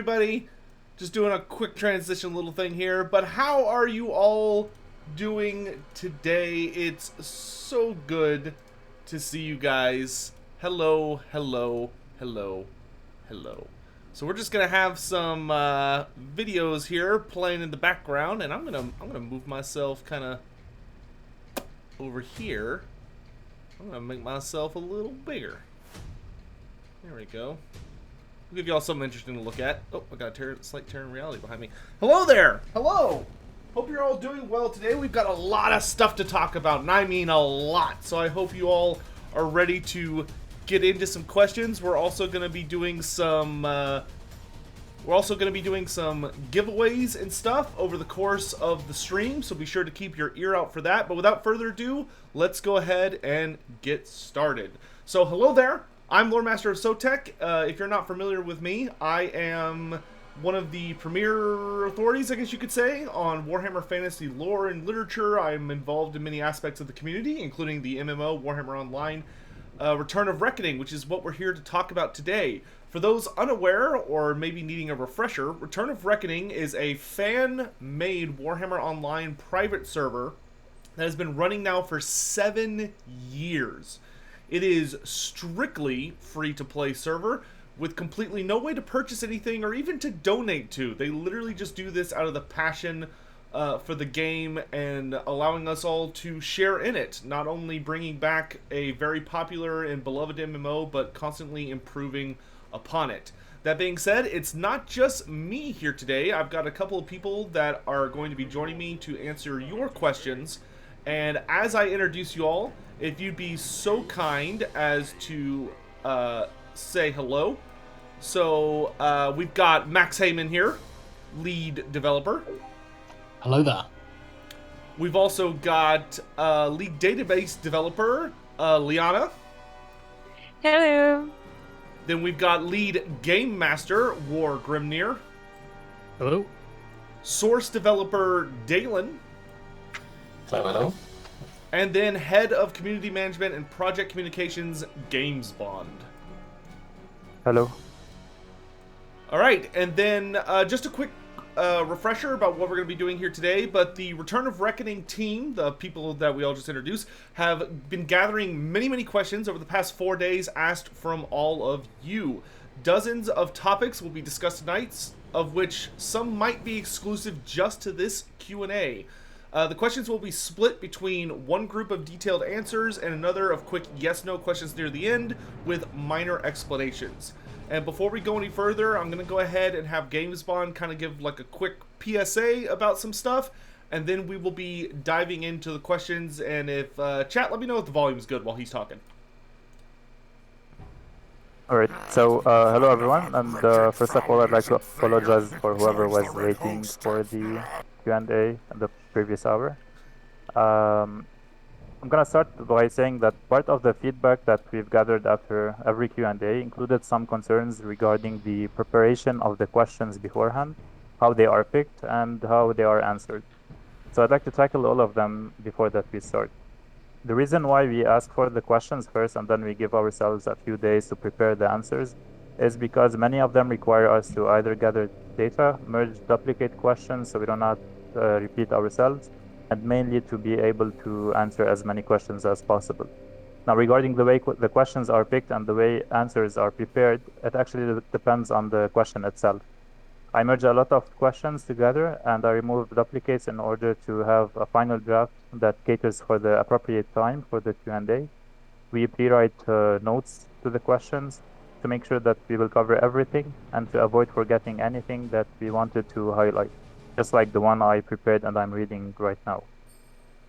everybody. Just doing a quick transition little thing here. But how are you all doing today? It's so good to see you guys. Hello, hello, hello, hello. So we're just gonna have some videos here playing in the background, and I'm gonna move myself kind of over here. I'm gonna make myself a little bigger. There we go. I'll give y'all something interesting to look at. Oh, I got a slight tear in reality behind me. Hello there! Hello! Hope you're all doing well today. We've got a lot of stuff to talk about, and I mean a lot. So I hope you all are ready to get into some questions. We're also going to be doing some giveaways and stuff over the course of the stream, so be sure to keep your ear out for that. But without further ado, let's go ahead and get started. So hello there. I'm Lore Master of Sotek. If you're not familiar with me, I am one of the premier authorities, I guess you could say, on Warhammer Fantasy lore and literature. I'm involved in many aspects of the community, including the MMO, Warhammer Online, Return of Reckoning, which is what we're here to talk about today. For those unaware, or maybe needing a refresher, Return of Reckoning is a fan-made Warhammer Online private server that has been running now for 7 years. It is strictly free-to-play server with completely no way to purchase anything or even to donate to. They literally just do this out of the passion for the game and allowing us all to share in it. Not only bringing back a very popular and beloved MMO, but constantly improving upon it. That being said, it's not just me here today. I've got a couple of people that are going to be joining me to answer your questions. And as I introduce you all, if you'd be so kind as to say hello. So we've got Max Heyman here, lead developer. Hello there. We've also got lead database developer, Liana. Hello. Then we've got lead game master, War Grimnir. Hello. Source developer, Dalen. Hello. And then head of community management and project communications, Games Bond. Hello. All right, and then just a quick refresher about what we're going to be doing here today. But the Return of Reckoning team, the people that we all just introduced, have been gathering many questions over the past 4 days asked from all of you. Dozens of topics will be discussed tonight, of which some might be exclusive just to this Q&A. The questions will be split between one group of detailed answers and another of quick yes-no questions near the end with minor explanations. And before we go any further, I'm going to go ahead and have GamesBond kind of give like a quick PSA about some stuff, and then we will be diving into the questions. And if chat, let me know if the volume's good while he's talking. Alright, so hello everyone, and first of all I'd like to apologize for whoever was waiting for the Q&A in the previous hour. I'm gonna start by saying that part of the feedback that we've gathered after every Q&A included some concerns regarding the preparation of the questions beforehand, how they are picked, and how they are answered. So I'd like to tackle all of them before that we start. The reason why we ask for the questions first and then we give ourselves a few days to prepare the answers is because many of them require us to either gather data, merge duplicate questions so we do not repeat ourselves, and mainly to be able to answer as many questions as possible. Now, regarding the way the questions are picked and the way answers are prepared, it actually depends on the question itself. I merge a lot of questions together and I remove duplicates in order to have a final draft that caters for the appropriate time for the Q&A. We pre-write notes to the questions to make sure that we will cover everything and to avoid forgetting anything that we wanted to highlight, just like the one I prepared and I'm reading right now.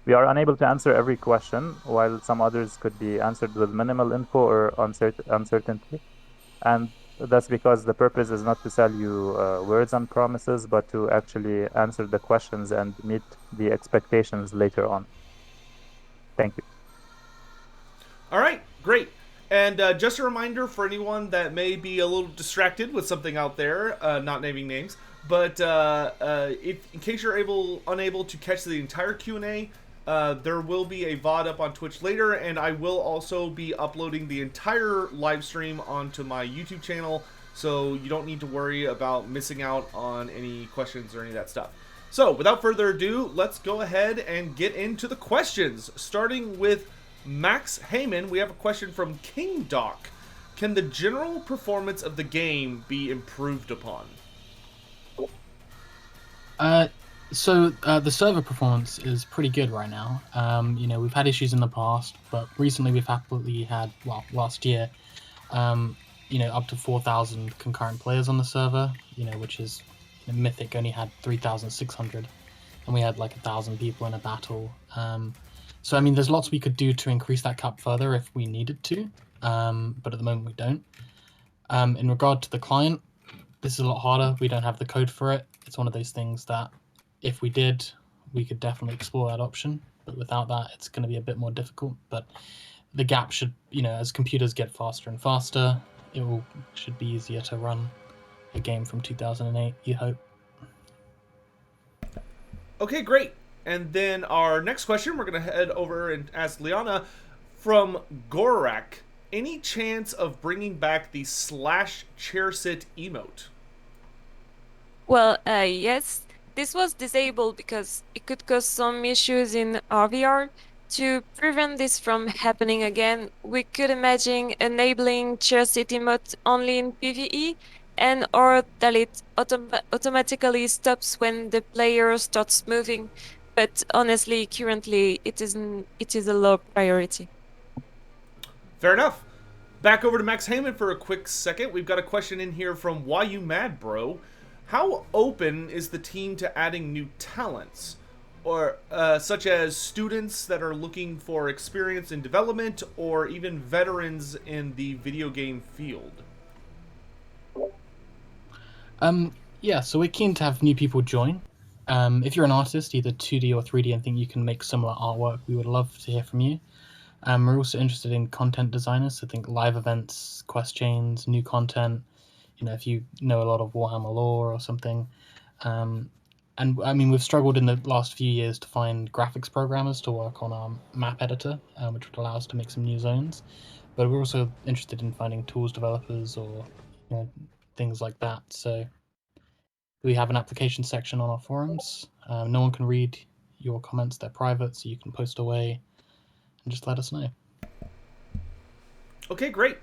We are unable to answer every question, while some others could be answered with minimal info or uncertainty. And that's because the purpose is not to sell you words and promises, but to actually answer the questions and meet the expectations later on. Thank you. All right, great. And just a reminder for anyone that may be a little distracted with something out there, not naming names, but if in case you're unable to catch the entire Q&A, there will be a VOD up on Twitch later, and I will also be uploading the entire live stream onto my YouTube channel so you don't need to worry about missing out on any questions or any of that stuff. So, without further ado, let's go ahead and get into the questions. Starting with Max Heyman, we have a question from King Doc. Can the general performance of the game be improved upon? The server performance is pretty good right now. We've had issues in the past, but recently we've happily had, last year, up to 4,000 concurrent players on the server, which is, Mythic only had 3,600, and we had like 1,000 people in a battle. There's lots we could do to increase that cap further if we needed to, but at the moment we don't. In regard to the client, this is a lot harder. We don't have the code for it. It's one of those things that if we did, we could definitely explore that option, but without that, it's going to be a bit more difficult. But the gap should, as computers get faster and faster, should be easier to run a game from 2008, you hope. Okay, great. And then our next question, we're going to head over and ask Liana from Gorak. Any chance of bringing back the /Chairsit emote? Well, yes. This was disabled because it could cause some issues in RvR. To prevent this from happening again, we could imagine enabling Chairsit emote only in PvE, and or that it automatically stops when the player starts moving. But honestly, currently it is a low priority. Fair enough. Back over to Max Heyman for a quick second. We've got a question in here from Why You Mad Bro. How open is the team to adding new talents, or such as students that are looking for experience in development, or even veterans in the video game field? So we're keen to have new people join. If you're an artist, either 2D or 3D, and think you can make similar artwork, we would love to hear from you. We're also interested in content designers, so think live events, quest chains, new content. If you know a lot of Warhammer lore or something. We've struggled in the last few years to find graphics programmers to work on our map editor, which would allow us to make some new zones. But we're also interested in finding tools developers or things like that. So we have an application section on our forums. No one can read your comments; they're private, so you can post away and just let us know. Okay, great.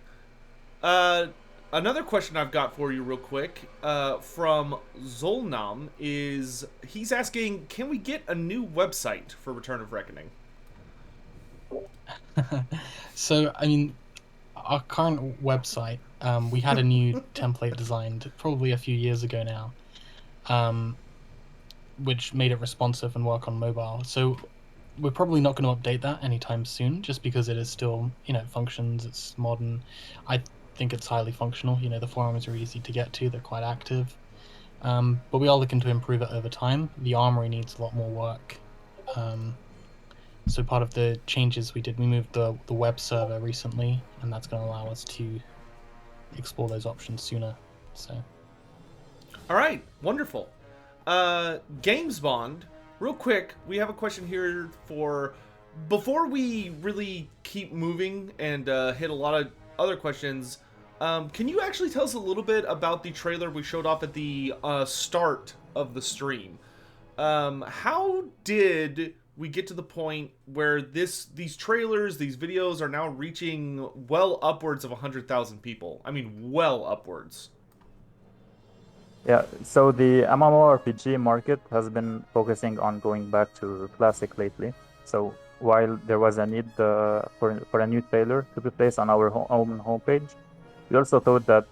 Another question I've got for you real quick from Zolnam is, he's asking, can we get a new website for Return of Reckoning? Our current website, we had a new template designed probably a few years ago now, which made it responsive and work on mobile. So we're probably not going to update that anytime soon, just because it is still, functions, it's modern. I think it's highly functional. The forums are easy to get to, they're quite active. But we are looking to improve it over time. The armory needs a lot more work. So part of the changes we did, we moved the web server recently, and that's going to allow us to explore those options sooner. So, all right, wonderful. Games Bond, real quick, we have a question here for, before we really keep moving and hit a lot of other questions, can you actually tell us a little bit about the trailer we showed off at the start of the stream? How did we get to the point where these trailers, these videos are now reaching well upwards of 100,000 people? I mean, well upwards. Yeah, so the MMORPG market has been focusing on going back to Classic lately. So while there was a need for a new trailer to be placed on our own homepage, we also thought that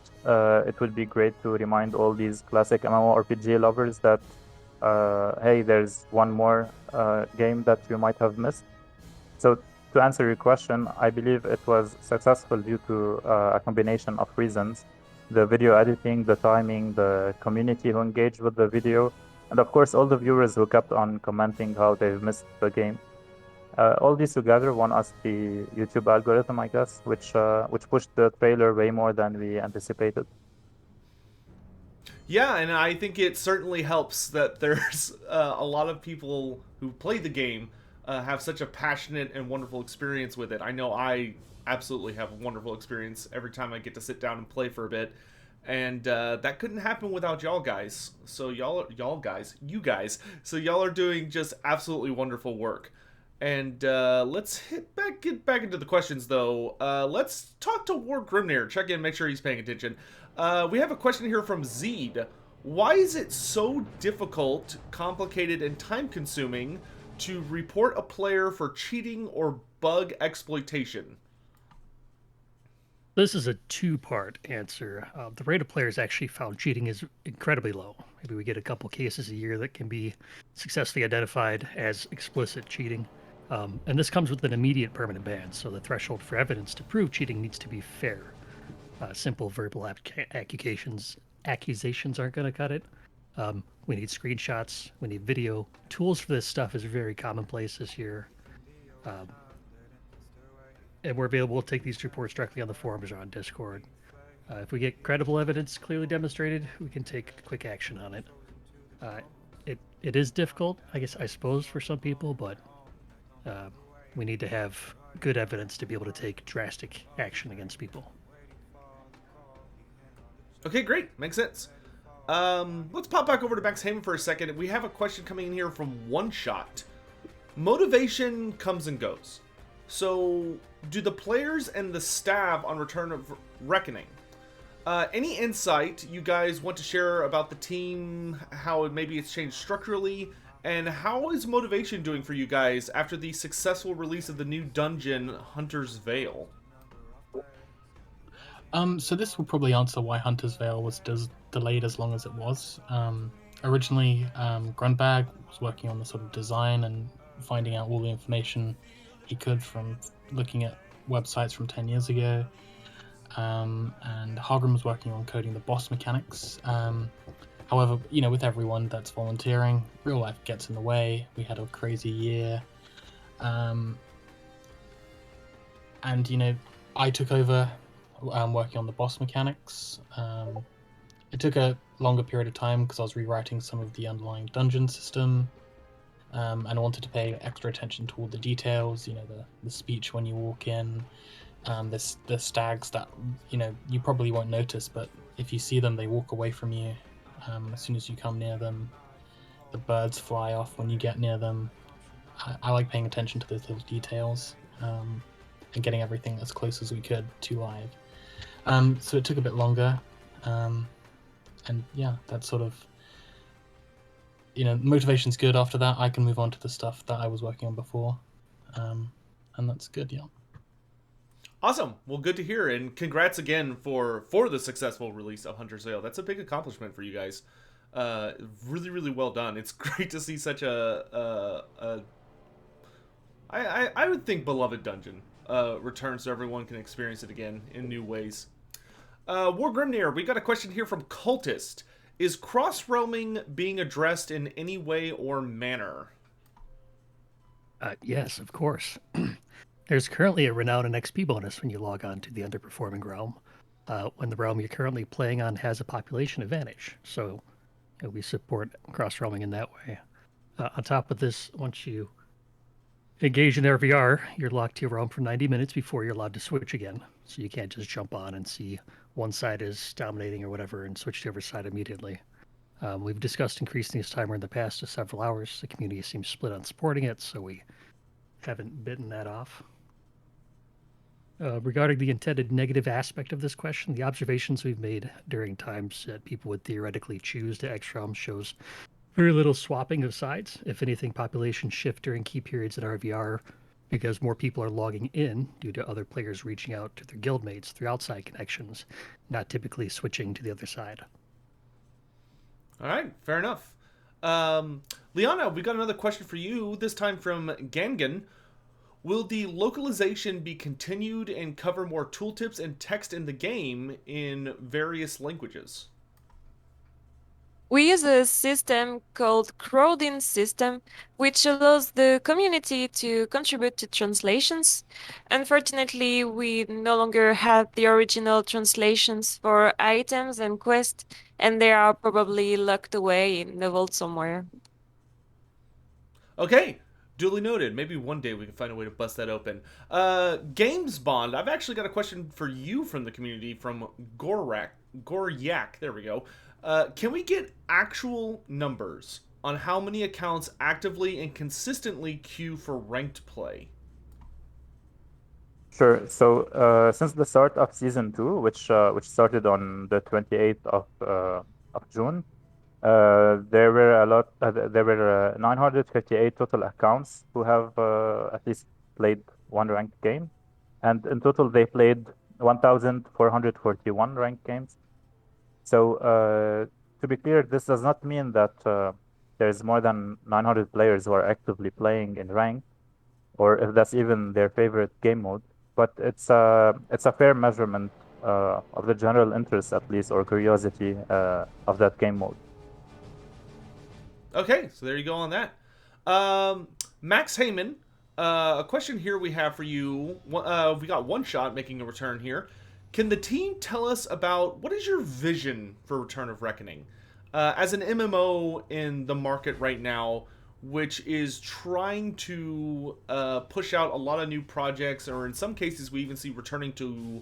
it would be great to remind all these classic MMORPG lovers that, hey, there's one more game that you might have missed. So to answer your question, I believe it was successful due to a combination of reasons: the video editing, the timing, the community who engaged with the video, and of course all the viewers who kept on commenting how they've missed the game. All these together won us the YouTube algorithm, I guess, which pushed the trailer way more than we anticipated. Yeah, and I think it certainly helps that there's a lot of people who play the game have such a passionate and wonderful experience with it. I know I absolutely have a wonderful experience every time I get to sit down and play for a bit. And that couldn't happen without y'all guys. So you guys. So y'all are doing just absolutely wonderful work. And let's get back into the questions though. Let's talk to War Grimnir. Check in, make sure he's paying attention. We have a question here from Zed. Why is it so difficult, complicated, and time-consuming to report a player for cheating or bug exploitation? This is a two-part answer. The rate of players actually found cheating is incredibly low. Maybe we get a couple cases a year that can be successfully identified as explicit cheating. And this comes with an immediate permanent ban, so the threshold for evidence to prove cheating needs to be fair. Simple verbal accusations aren't going to cut it. We need screenshots, we need video. Tools for this stuff is very commonplace this year. And we're able to take these reports directly on the forums or on Discord. If we get credible evidence clearly demonstrated, we can take quick action on it. It is difficult, I suppose, for some people, but we need to have good evidence to be able to take drastic action against people. Okay, great. Makes sense. Let's pop back over to Max Heyman for a second. We have a question coming in here from One Shot. Motivation comes and goes. So, do the players and the staff on Return of Reckoning, any insight you guys want to share about the team, how maybe it's changed structurally, and how is motivation doing for you guys after the successful release of the new dungeon, Hunter's Veil? So this will probably answer why Hunter's Veil was delayed as long as it was. Originally, Grundbag was working on the sort of design and finding out all the information he could from looking at websites from 10 years ago. And Hargrim was working on coding the boss mechanics. However, with everyone that's volunteering, real life gets in the way. We had a crazy year. And, I took over working on the boss mechanics. It took a longer period of time because I was rewriting some of the underlying dungeon system. And I wanted to pay extra attention to all the details, the speech when you walk in, the stags that, you probably won't notice, but if you see them, they walk away from you as soon as you come near them. The birds fly off when you get near them. I like paying attention to those little details and getting everything as close as we could to live. So it took a bit longer. And yeah, that's sort of... motivation's good after that. I can move on to the stuff that I was working on before. And that's good, yeah. Awesome. Well, good to hear. And congrats again for the successful release of Hunter's Veil. That's a big accomplishment for you guys. Really, really well done. It's great to see such I would think beloved dungeon return so everyone can experience it again in new ways. War Grimnir, we got a question here from Cultist. Is cross-realming being addressed in any way or manner? Yes, of course. There's currently a renown and XP bonus when you log on to the underperforming realm, when the realm you're currently playing on has a population advantage. So we support cross-realming in that way. On top of this, once you engage in RvR, you're locked to your realm for 90 minutes before you're allowed to switch again. So you can't just jump on and see one side is dominating or whatever and switch to the other side immediately. We've discussed increasing this timer in the past to several hours. The community seems split on supporting it, so we haven't bitten that off. Regarding the intended negative aspect of this question, the observations we've made during times that people would theoretically choose to X-Realm shows very little swapping of sides. If anything, population shift during key periods in RvR because more people are logging in due to other players reaching out to their guildmates through outside connections, not typically switching to the other side. All right, fair enough. Liana, we got another question for you, this time from Gangan. Will the localization be continued and cover more tooltips and text in the game in various languages? We use a system called crowding system, which allows the community to contribute to translations. Unfortunately, we no longer have the original translations for items and quests, and they are probably locked away in the vault somewhere. Okay, Duly noted. Maybe one day we can find a way to bust that open. Games Bond. I've actually got a question for you from the community from Goryak. There we go. Can we get actual numbers on how many accounts actively and consistently queue for ranked play? Sure. So since the start of season 2, which started on the 28th of June, there were a lot. There were 958 total accounts who have at least played one ranked game, and in total they played 1,441 ranked games. So to be clear, this does not mean that there's more than 900 players who are actively playing in ranked, or if that's even their favorite game mode. But it's a fair measurement of the general interest, at least, or curiosity of that game mode. Okay, so there you go on that. Max Heyman, a question here we have for you. We got One Shot making a return here. Can the team tell us about what is your vision for Return of Reckoning? As an MMO in the market right now, which is trying to push out a lot of new projects, or in some cases we even see returning to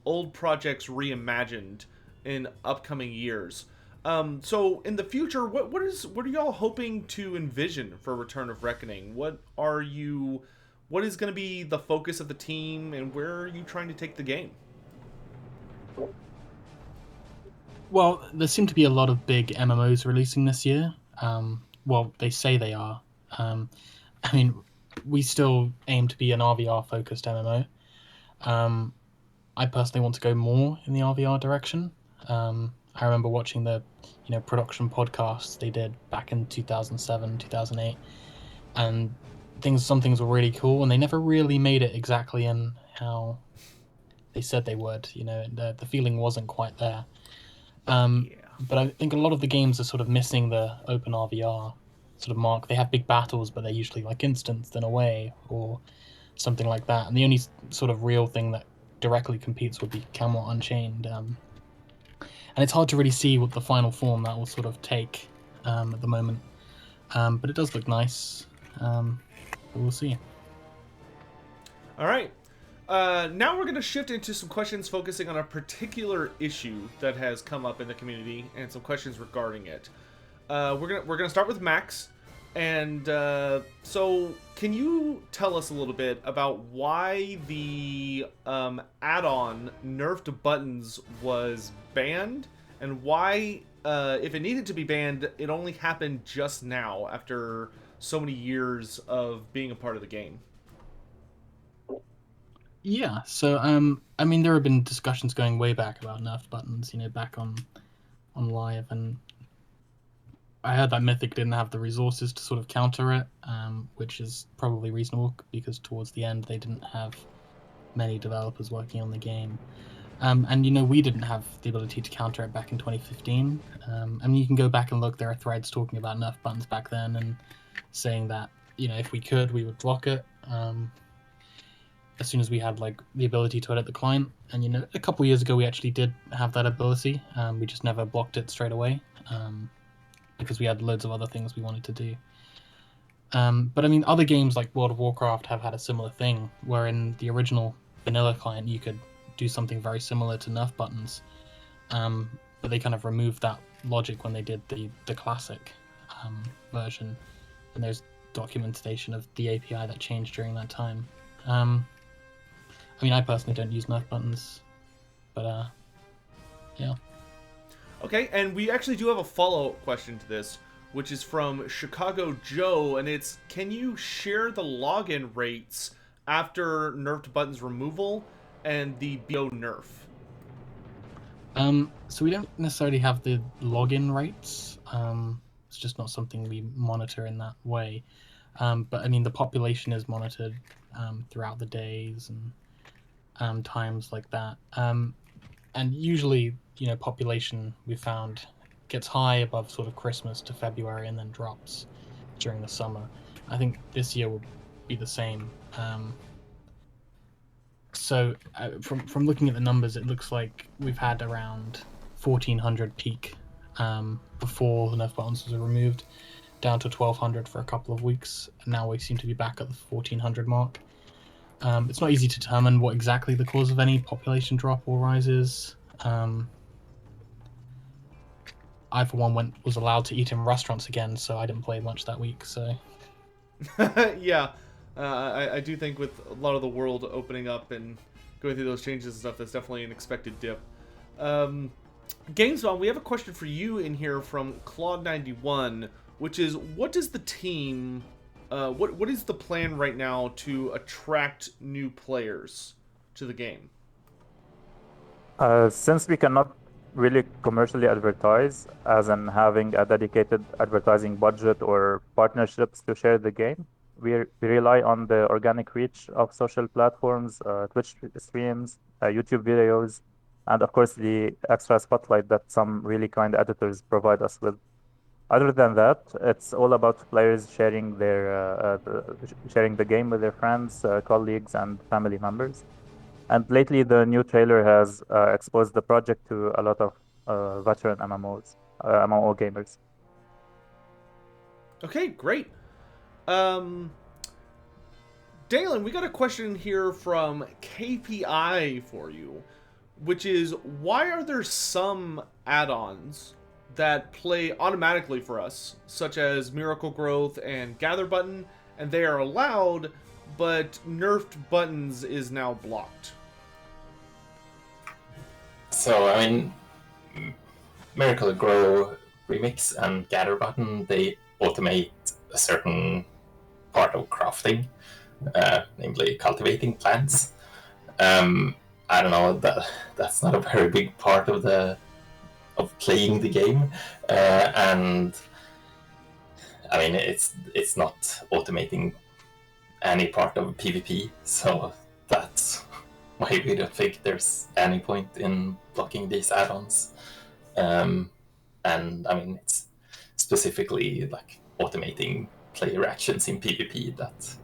old projects reimagined in upcoming years. So in the future, what are y'all hoping to envision for Return of Reckoning? What is going to be the focus of the team, and where are you trying to take the game? Well, there seem to be a lot of big MMOs releasing this year. Well, they say they are. I mean, we still aim to be an RvR-focused MMO. I personally want to go more in the RvR direction. I remember watching the, production podcasts they did back in 2007, 2008, and some things were really cool, and they never really made it exactly in how they said they would. The feeling wasn't quite there. But I think a lot of the games are sort of missing the open RvR sort of mark. They have big battles, but they're usually like instanced in a way, or something like that. And the only sort of real thing that directly competes would be Camelot Unchained. And it's hard to really see what the final form that will sort of take at the moment. But it does look nice. But we'll see. All right. Now we're going to shift into some questions focusing on a particular issue that has come up in the community and some questions regarding it. We're gonna start with Max, and so can you tell us a little bit about why the add-on Nerfed Buttons was banned, and why, if it needed to be banned, it only happened just now after so many years of being a part of the game? Yeah, so I mean, there have been discussions going way back about Nerfed Buttons, back on live, and I heard that Mythic didn't have the resources to sort of counter it, which is probably reasonable because towards the end they didn't have many developers working on the game. And we didn't have the ability to counter it back in 2015. You can go back and look, there are threads talking about Nerfed Buttons back then and saying that, if we could, we would block it. As soon as we had like the ability to edit the client. And a couple years ago we actually did have that ability. We just never blocked it straight away. Because we had loads of other things we wanted to do. But I mean, other games like World of Warcraft have had a similar thing, where in the original vanilla client you could do something very similar to Nerf Buttons, but they kind of removed that logic when they did the classic version, and there's documentation of the API that changed during that time. I mean, I personally don't use Nerf Buttons, but yeah. Okay, and we actually do have a follow-up question to this, which is from Chicago Joe, and it's, can you share the login rates after Nerfed Buttons removal and the BO nerf? So we don't necessarily have the login rates. It's just not something we monitor in that way. But I mean, the population is monitored throughout the days and times like that. And usually, population we found gets high above sort of Christmas to February and then drops during the summer. I think this year will be the same. So from looking at the numbers, it looks like we've had around 1,400 peak before the Nerf Buttons was removed. down to 1,200 for a couple of weeks, and now we seem to be back at the 1,400 mark. It's not easy to determine what exactly the cause of any population drop or rise is. I, for one, was allowed to eat in restaurants again, so I didn't play much that week. So, Yeah, I do think with a lot of the world opening up and going through those changes and stuff, that's definitely an expected dip. GamesBomb, we have a question for you in here from Claude91, which is, what does the team, what is the plan right now to attract new players to the game? Since we cannot really commercially advertise, as in having a dedicated advertising budget or partnerships to share the game, we rely on the organic reach of social platforms, Twitch streams, YouTube videos, and of course the extra spotlight that some really kind editors provide us with. Other than that, it's all about players sharing sharing the game with their friends, colleagues, and family members. And lately, the new trailer has exposed the project to a lot of veteran MMO gamers. Okay, great. Dalen, we got a question here from KPI for you, which is, why are there some add-ons that play automatically for us, such as Miracle Growth and Gather Button, and they are allowed, but Nerfed Buttons is now blocked? So, I mean, Miracle Grow Remix and Gather Button, they automate a certain part of crafting, namely cultivating plants. I don't know, that's not a very big part of playing the game, and I mean it's not automating any part of PvP, so that's why we don't think there's any point in blocking these add-ons. And I mean, it's specifically like automating player actions in PvP that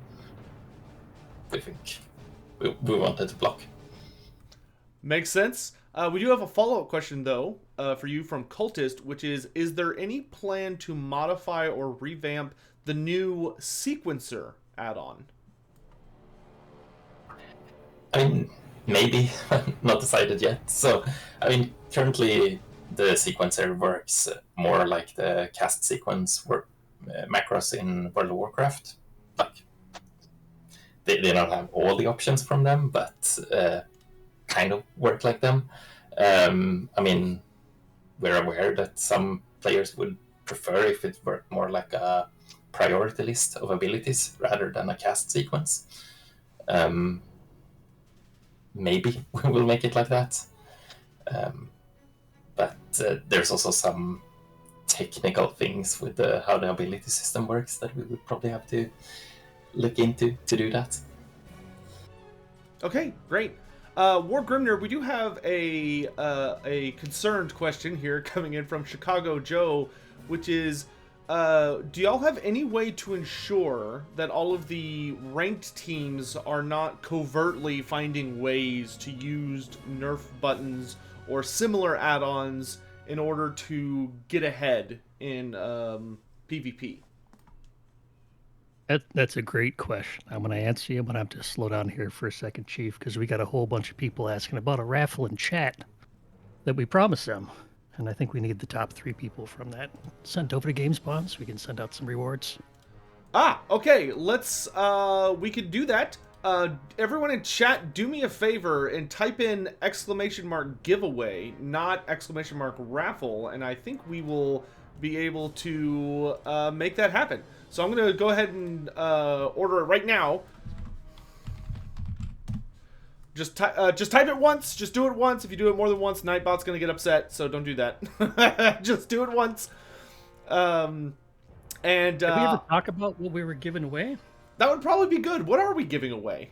we think we wanted to block. Makes sense. We do have a follow-up question, though, for you from Cultist, which is there any plan to modify or revamp the new Sequencer add-on? I mean, maybe, not decided yet. So, I mean, currently the Sequencer works more like the cast sequence macros in World of Warcraft. Like, they don't have all the options from them, but kind of work like them. I mean, we're aware that some players would prefer if it worked more like a priority list of abilities rather than a cast sequence. Maybe we will make it like that. But there's also some technical things with how the ability system works that we would probably have to look into to do that. Okay, great. War Grimner, we do have a concerned question here coming in from Chicago Joe, which is, do y'all have any way to ensure that all of the ranked teams are not covertly finding ways to use Nerf buttons or similar add-ons in order to get ahead in PvP? That's a great question. I'm going to answer you, but I have to slow down here for a second, Chief, because we got a whole bunch of people asking about a raffle in chat that we promised them. And I think we need the top 3 people from that sent over to GamesBomb so we can send out some rewards. Okay, let's, we could do that. Everyone in chat, do me a favor and type in !giveaway, not !raffle, and I think we will be able to make that happen. So I'm going to go ahead and order it right now. Just type it once. Just do it once. If you do it more than once, Nightbot's going to get upset, so don't do that. Just do it once. And did we ever talk about what we were giving away? That would probably be good. What are we giving away?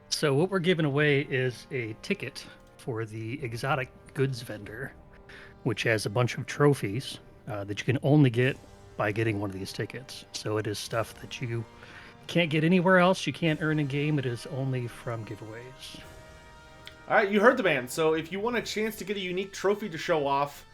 So what we're giving away is a ticket for the exotic goods vendor, which has a bunch of trophies that you can only get by getting one of these tickets. So it is stuff that you can't get anywhere else. You can't earn in game. It is only from giveaways. All right, you heard the man. So if you want a chance to get a unique trophy to show off,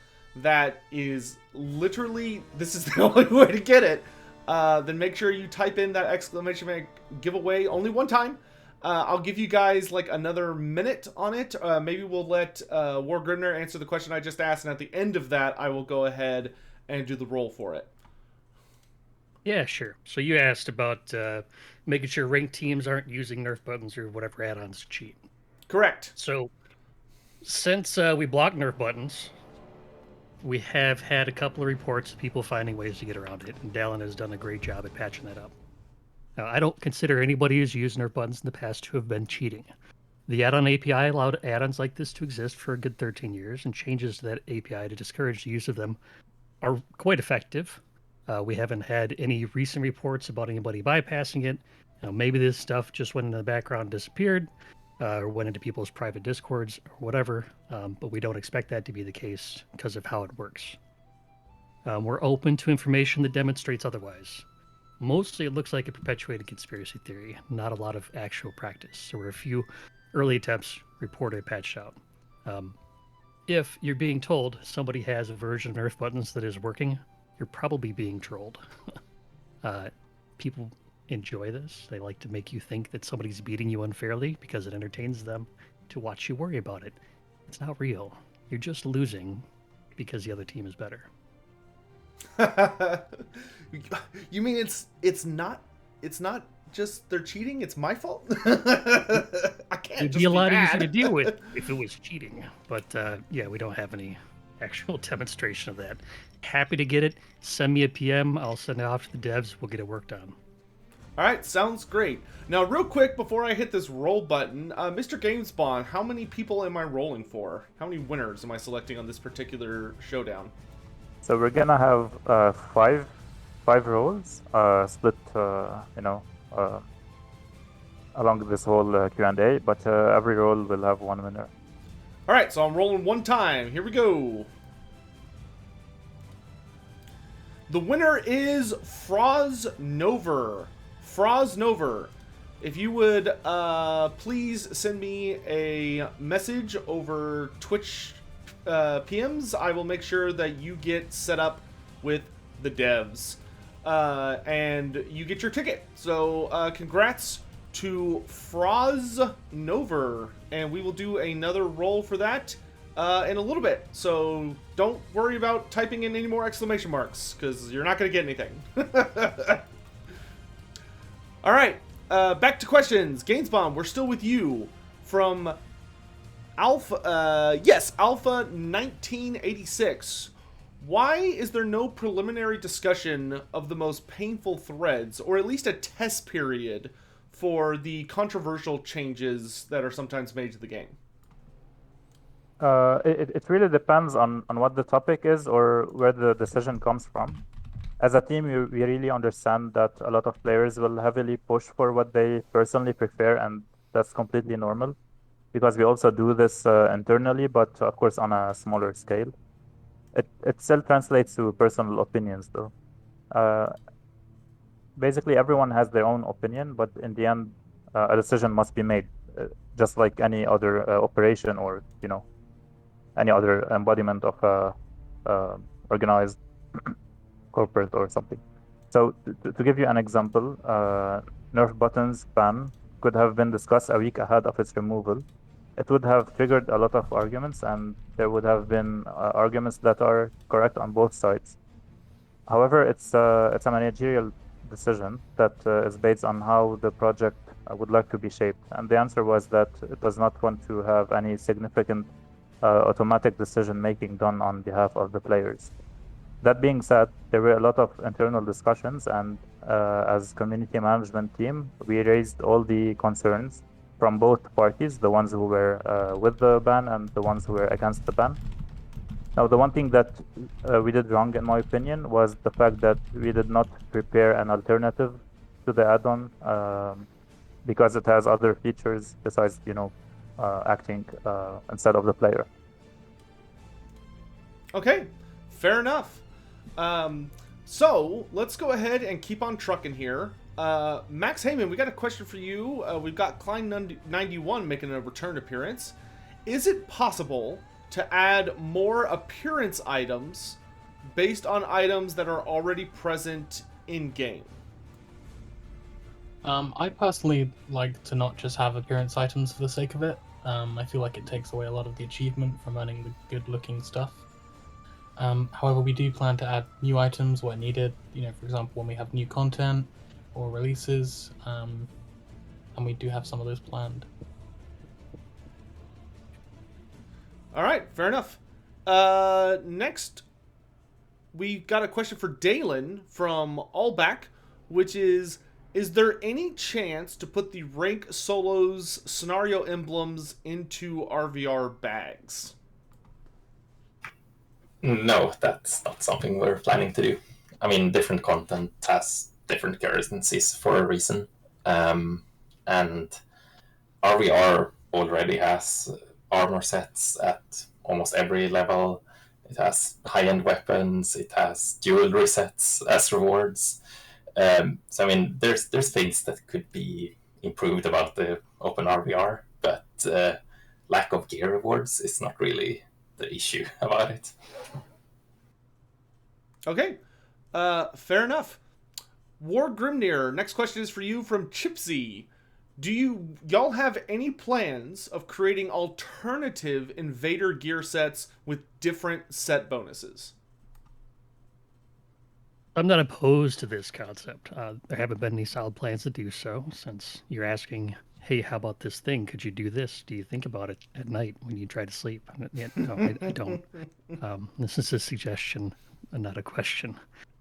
that is literally, this is the only way to get it, then make sure you type in that exclamation mark giveaway only one time. I'll give you guys like another minute on it. Maybe we'll let War Grimner answer the question I just asked, and at the end of that, I will go ahead and do the roll for it. Yeah, sure. So you asked about making sure ranked teams aren't using Nerf buttons or whatever add-ons to cheat. Correct. So since we blocked Nerf buttons, we have had a couple of reports of people finding ways to get around it, and Dallin has done a great job at patching that up. Now, I don't consider anybody who's used Nerf buttons in the past to have been cheating. The add-on API allowed add-ons like this to exist for a good 13 years, and changes to that API to discourage the use of them are quite effective. We haven't had any recent reports about anybody bypassing it. Maybe this stuff just went into the background and disappeared, or went into people's private discords or whatever, but we don't expect that to be the case because of how it works. We're open to information that demonstrates otherwise. Mostly it looks like a perpetuated conspiracy theory, not a lot of actual practice. There were a few early attempts reported patched out. If you're being told somebody has a version of Nerf buttons that is working, you're probably being trolled. People enjoy this. They like to make you think that somebody's beating you unfairly because it entertains them to watch you worry about it. It's not real. You're just losing because the other team is better. You mean it's not just they're cheating, it's my fault? I can't. It'd just be a lot mad. easier to deal with if it was cheating. But yeah, we don't have any actual demonstration of that. Happy to get it. Send me a PM. I'll send it off to the devs. We'll get it worked on. All right, sounds great. Now, real quick, before I hit this roll button, Mr. GameSpawn, how many people am I rolling for? How many winners am I selecting on this particular showdown? So we're gonna have five rolls, split, along this whole Q&A, but every roll will have one winner. All right, so I'm rolling one time. Here we go. The winner is Froznover. Froznover. If you would please send me a message over Twitch PMs, I will make sure that you get set up with the devs. And you get your ticket. So congrats to Froznover. And we will do another roll for that in a little bit. So don't worry about typing in any more exclamation marks, because you're not going to get anything. All right, back to questions. Gainsbomb, we're still with you from Alpha 1986. Why is there no preliminary discussion of the most painful threads, or at least a test period for the controversial changes that are sometimes made to the game? It really depends on what the topic is or where the decision comes from. As a team, we really understand that a lot of players will heavily push for what they personally prefer, and that's completely normal, because we also do this internally, but of course on a smaller scale. It still translates to personal opinions, though. Basically, everyone has their own opinion, but in the end, a decision must be made, just like any other operation or any other embodiment of organized corporate or something. So to give you an example, Nerf Buttons ban could have been discussed a week ahead of its removal. It would have triggered a lot of arguments, and there would have been arguments that are correct on both sides. However, it's a managerial decision that is based on how the project would like to be shaped. And the answer was that it does not want to have any significant automatic decision-making done on behalf of the players. That being said, there were a lot of internal discussions, and as community management team, we raised all the concerns from both parties, the ones who were with the ban and the ones who were against the ban. Now, the one thing that we did wrong, in my opinion, was the fact that we did not prepare an alternative to the add-on because it has other features besides, acting instead of the player. Okay, fair enough. So let's go ahead and keep on trucking here. Max Heyman, we got a question for you. We've got Klein91 making a return appearance. Is it possible to add more appearance items based on items that are already present in-game? I personally like to not just have appearance items for the sake of it. I feel like it takes away a lot of the achievement from earning the good-looking stuff. However, we do plan to add new items where needed, for example, when we have new content or releases, and we do have some of those planned. All right, fair enough. Next, we got a question for Dalen from Allback, which is there any chance to put the rank solos scenario emblems into RvR bags? No, that's not something we're planning to do. I mean, different content has different currencies for a reason. And RvR already has armor sets at almost every level. It has high-end weapons. It has jewelry sets as rewards. So I mean, there's things that could be improved about the open RvR, but lack of gear rewards is not really the issue about it. Okay, fair enough. War Grimnir, next question is for you from Chipsy. Do y'all have any plans of creating alternative invader gear sets with different set bonuses? I'm not opposed to this concept. There haven't been any solid plans to do so. Since you're asking, hey, how about this thing? Could you do this? Do you think about it at night when you try to sleep? No, I don't. This is a suggestion and not a question.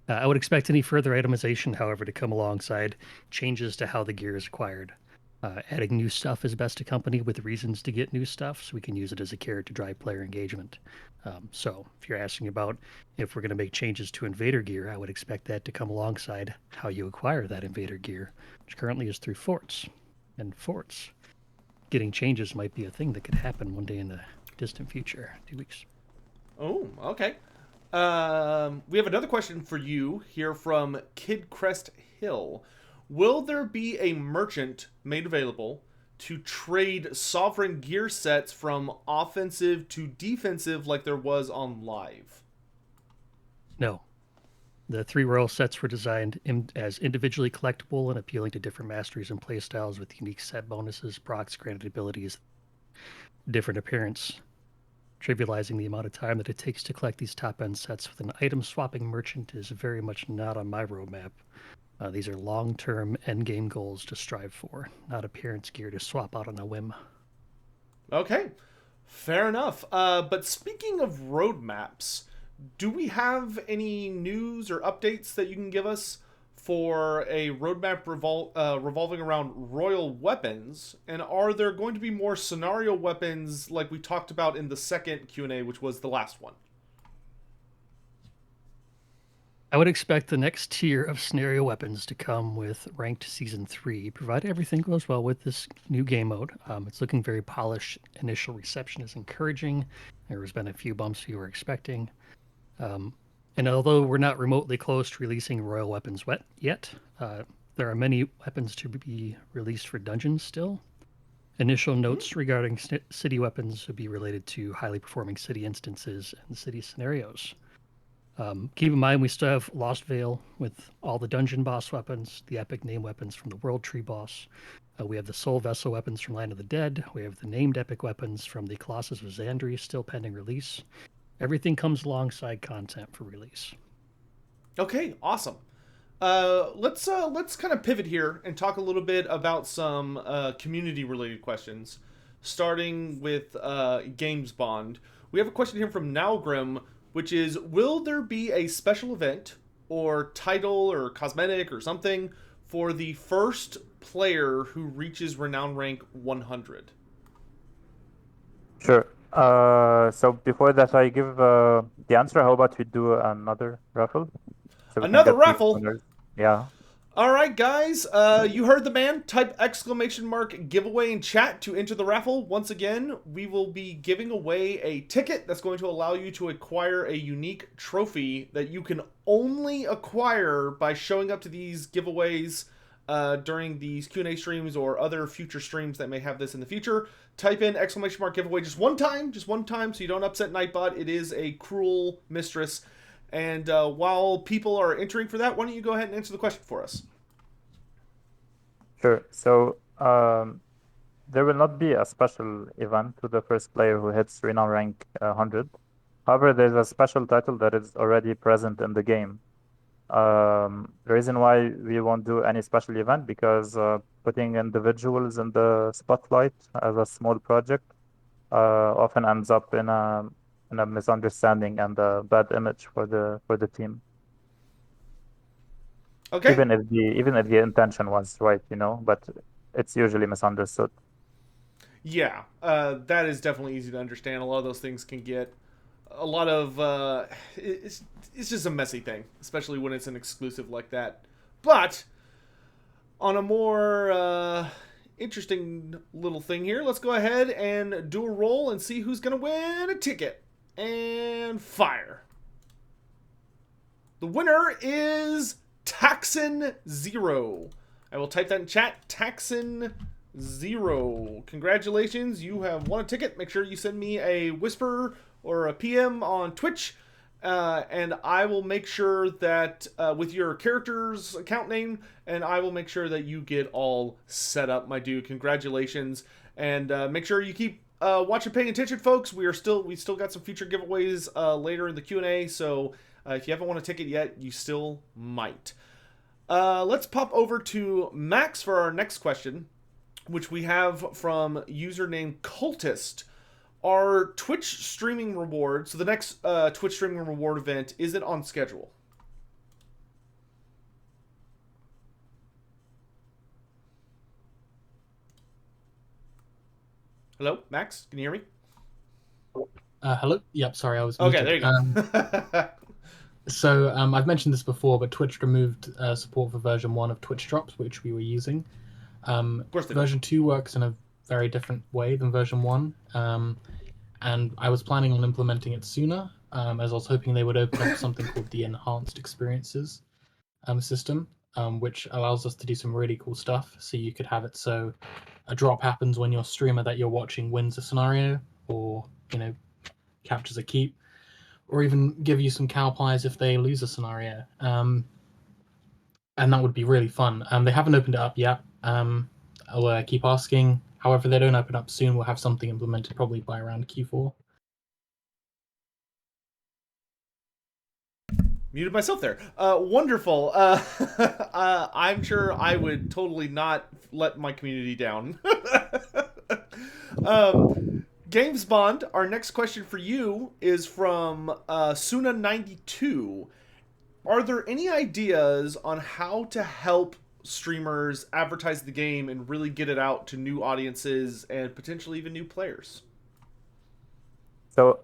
I would expect any further itemization, however, to come alongside changes to how the gear is acquired. Adding new stuff is best accompanied with reasons to get new stuff, so we can use it as a carrot to drive player engagement. So if you're asking about if we're going to make changes to invader gear, I would expect that to come alongside how you acquire that invader gear, which currently is through forts. And forts, getting changes might be a thing that could happen one day in the distant future, 2 weeks. Oh, okay. We have another question for you here from Kid Crest Hill. Will there be a merchant made available to trade sovereign gear sets from offensive to defensive like there was on Live? No. The 3 royal sets were designed as individually collectible and appealing to different masteries and playstyles with unique set bonuses, procs, granted abilities, different appearance, trivializing the amount of time that it takes to collect these top-end sets with an item-swapping merchant is very much not on my roadmap. These are long-term endgame goals to strive for, not appearance gear to swap out on a whim. Okay, fair enough. But speaking of roadmaps, do we have any news or updates that you can give us for a roadmap revolving around royal weapons? And are there going to be more scenario weapons like we talked about in the second Q&A, which was the last one? I would expect the next tier of scenario weapons to come with Ranked Season 3, provided everything goes well with this new game mode. It's looking very polished. Initial reception is encouraging. There's been a few bumps we were expecting. And although we're not remotely close to releasing royal weapons yet, there are many weapons to be released for dungeons still. Initial notes regarding city weapons would be related to highly performing city instances and city scenarios. Keep in mind we still have Lost Veil with all the dungeon boss weapons, the epic name weapons from the World Tree boss. We have the Soul Vessel weapons from Land of the Dead. We have the named epic weapons from the Colossus of Xandria still pending release. Everything comes alongside content for release. Okay, awesome. Let's kind of pivot here and talk a little bit about some community-related questions, starting with Games Bond. We have a question here from Nowgrim, which is, will there be a special event or title or cosmetic or something for the first player who reaches Renown rank 100? Sure. So before that I give the answer, how about we do another raffle? So we can Another get raffle? winners. Yeah. All right, guys, you heard the man. Type ! giveaway in chat to enter the raffle. Once again, we will be giving away a ticket that's going to allow you to acquire a unique trophy that you can only acquire by showing up to these giveaways during these Q&A streams or other future streams that may have this in the future. Type in !giveaway just one time, so you don't upset Nightbot. It is a cruel mistress. And while people are entering for that, why don't you go ahead and answer the question for us? Sure. So there will not be a special event to the first player who hits renown rank 100. However, there's a special title that is already present in the game. The reason why we won't do any special event because putting individuals in the spotlight as a small project often ends up in a misunderstanding and a bad image for the team. Okay. Even if the intention was right, but it's usually misunderstood. Yeah, that is definitely easy to understand. A lot of those things can get a lot of it's just a messy thing, especially when it's an exclusive like that. But on a more interesting little thing here, let's go ahead and do a roll and see who's gonna win a ticket. And fire. The winner is Taxon Zero. I will type that in chat. Taxon Zero. Congratulations, you have won a ticket. Make sure you send me a whisper or a PM on Twitch, and I will make sure that with your character's account name, and I will make sure that you get all set up, my dude. Congratulations, and make sure you keep watching, paying attention, folks. We still got some future giveaways later in the Q&A, so if you haven't won a ticket yet, you still might. Let's pop over to Max for our next question, which we have from username Cultist. Are Twitch streaming rewards, so the next Twitch streaming reward event, is it on schedule? Hello, Max? Can you hear me? Hello? Yep, sorry, I was Okay, muted. there you go. So I've mentioned this before, but Twitch removed support for version 1 of Twitch Drops, which we were using. Of course they do. Version 2 works in a very different way than version 1. And I was planning on implementing it sooner, as I was hoping they would open up something called the Enhanced Experiences system, which allows us to do some really cool stuff. So you could have it so a drop happens when your streamer that you're watching wins a scenario, or captures a keep, or even give you some cow pies if they lose a scenario. And that would be really fun. They haven't opened it up yet. I'll keep asking. However, they don't open up soon. We'll have something implemented probably by around Q4. Muted myself there. Wonderful. I'm sure I would totally not let my community down. Games Bond, our next question for you is from Suna92. Are there any ideas on how to help streamers advertise the game and really get it out to new audiences and potentially even new players? So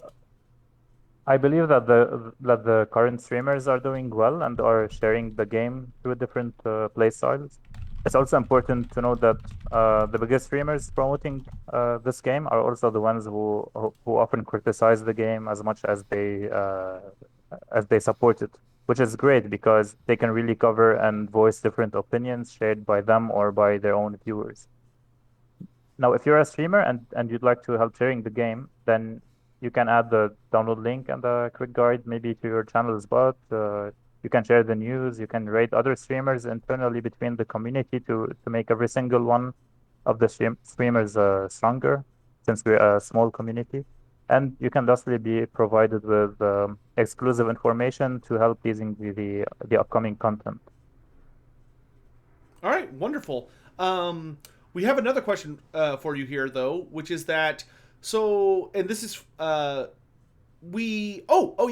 I believe that the current streamers are doing well and are sharing the game through different play styles. It's also important to know that the biggest streamers promoting this game are also the ones who often criticize the game as much as they support it, which is great because they can really cover and voice different opinions shared by them or by their own viewers. Now, if you're a streamer and you'd like to help sharing the game, then you can add the download link and the quick guide maybe to your channel's bot. You can share the news. You can rate other streamers internally between the community to make every single one of the streamers stronger, since we're a small community. And you can lastly be provided with exclusive information to help teasing the upcoming content. All right, wonderful. We have another question for you here, though, which is that, and this is,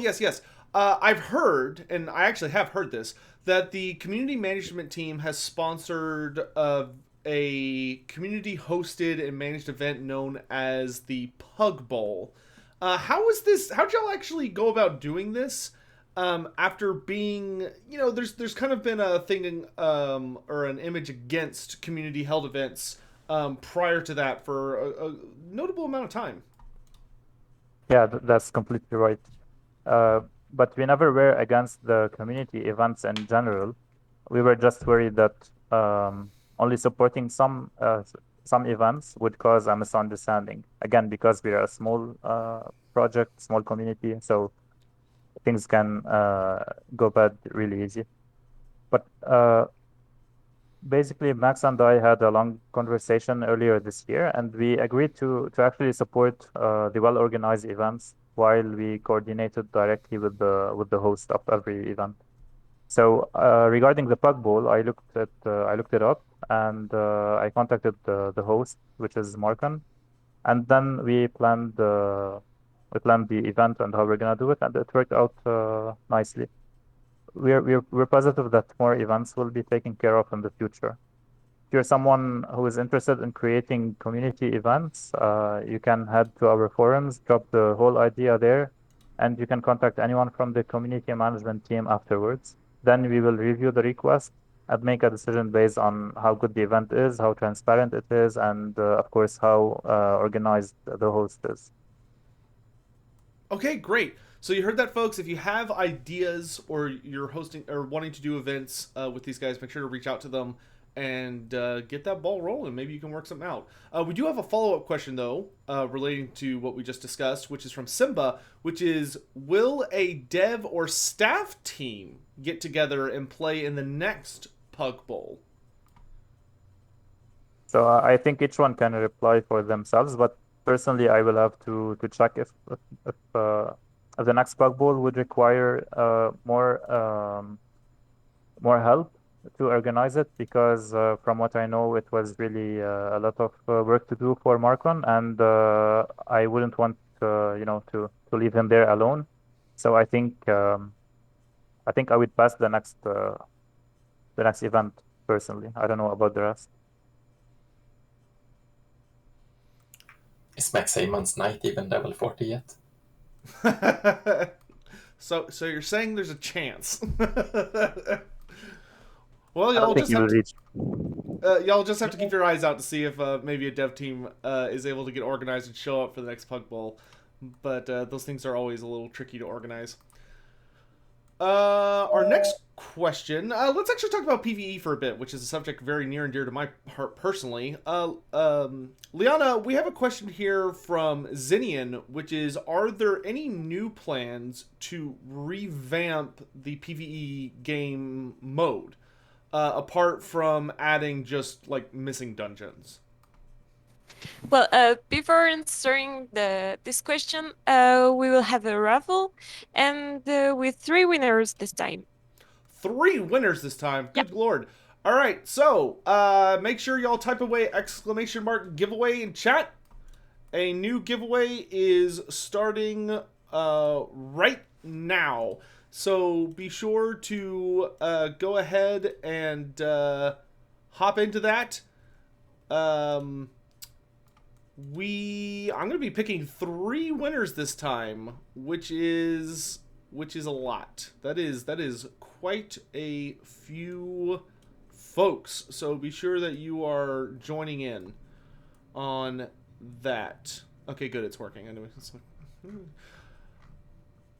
yes. I've heard, and I actually have heard this, that the community management team has sponsored a community-hosted and managed event known as the Pug Bowl. How'd y'all actually go about doing this? After being, there's kind of been a thing, or an image against community-held events prior to that for a notable amount of time. Yeah, that's completely right. But we never were against the community events in general. We were just worried that only supporting some events would cause a misunderstanding. Again, because we are a small project, small community, so things can go bad really easy. But basically, Max and I had a long conversation earlier this year, and we agreed to actually support the well-organized events while we coordinated directly with the host of every event. So regarding the Pug Bowl, I looked it up, and I contacted the host, which is Markan, and then we planned the event and how we're gonna do it, and it worked out nicely. We're positive that more events will be taken care of in the future. If you're someone who is interested in creating community events, you can head to our forums, drop the whole idea there, and you can contact anyone from the community management team afterwards. Then we will review the request and make a decision based on how good the event is, how transparent it is, and of course, how organized the host is. Okay, great. So you heard that, folks. If you have ideas or you're hosting or wanting to do events with these guys, make sure to reach out to them and get that ball rolling. Maybe you can work something out. We do have a follow-up question, though, relating to what we just discussed, which is from Simba, which is, will a dev or staff team get together and play in the next Pug Bowl? So I think each one can reply for themselves, but personally, I will have to check if the next Pug Bowl would require more help to organize it, because from what I know, it was really a lot of work to do for Marcon, and I wouldn't want to leave him there alone. So I think I would pass the next event personally. I don't know about the rest. Is Max Hayman's knight even level 40 yet? So you're saying there's a chance? Well, I don't think you will reach. Y'all just have to keep your eyes out to see if maybe a dev team is able to get organized and show up for the next Pug Bowl. But those things are always a little tricky to organize. Our next question, let's actually talk about PvE for a bit, which is a subject very near and dear to my heart personally. Liana, we have a question here from Zinian, which is, are there any new plans to revamp the PvE game mode, apart from adding just, like, missing dungeons? Well, before answering this question, we will have a raffle, and with 3 winners this time. 3 winners this time. Good lord. All right, so make sure y'all type away ! giveaway in chat. A new giveaway is starting right now. So be sure to go ahead and hop into that. I'm going to be picking 3 winners this time, which is a lot. That is quite a few folks. So be sure that you are joining in on that. Okay, good. It's working. Anyway,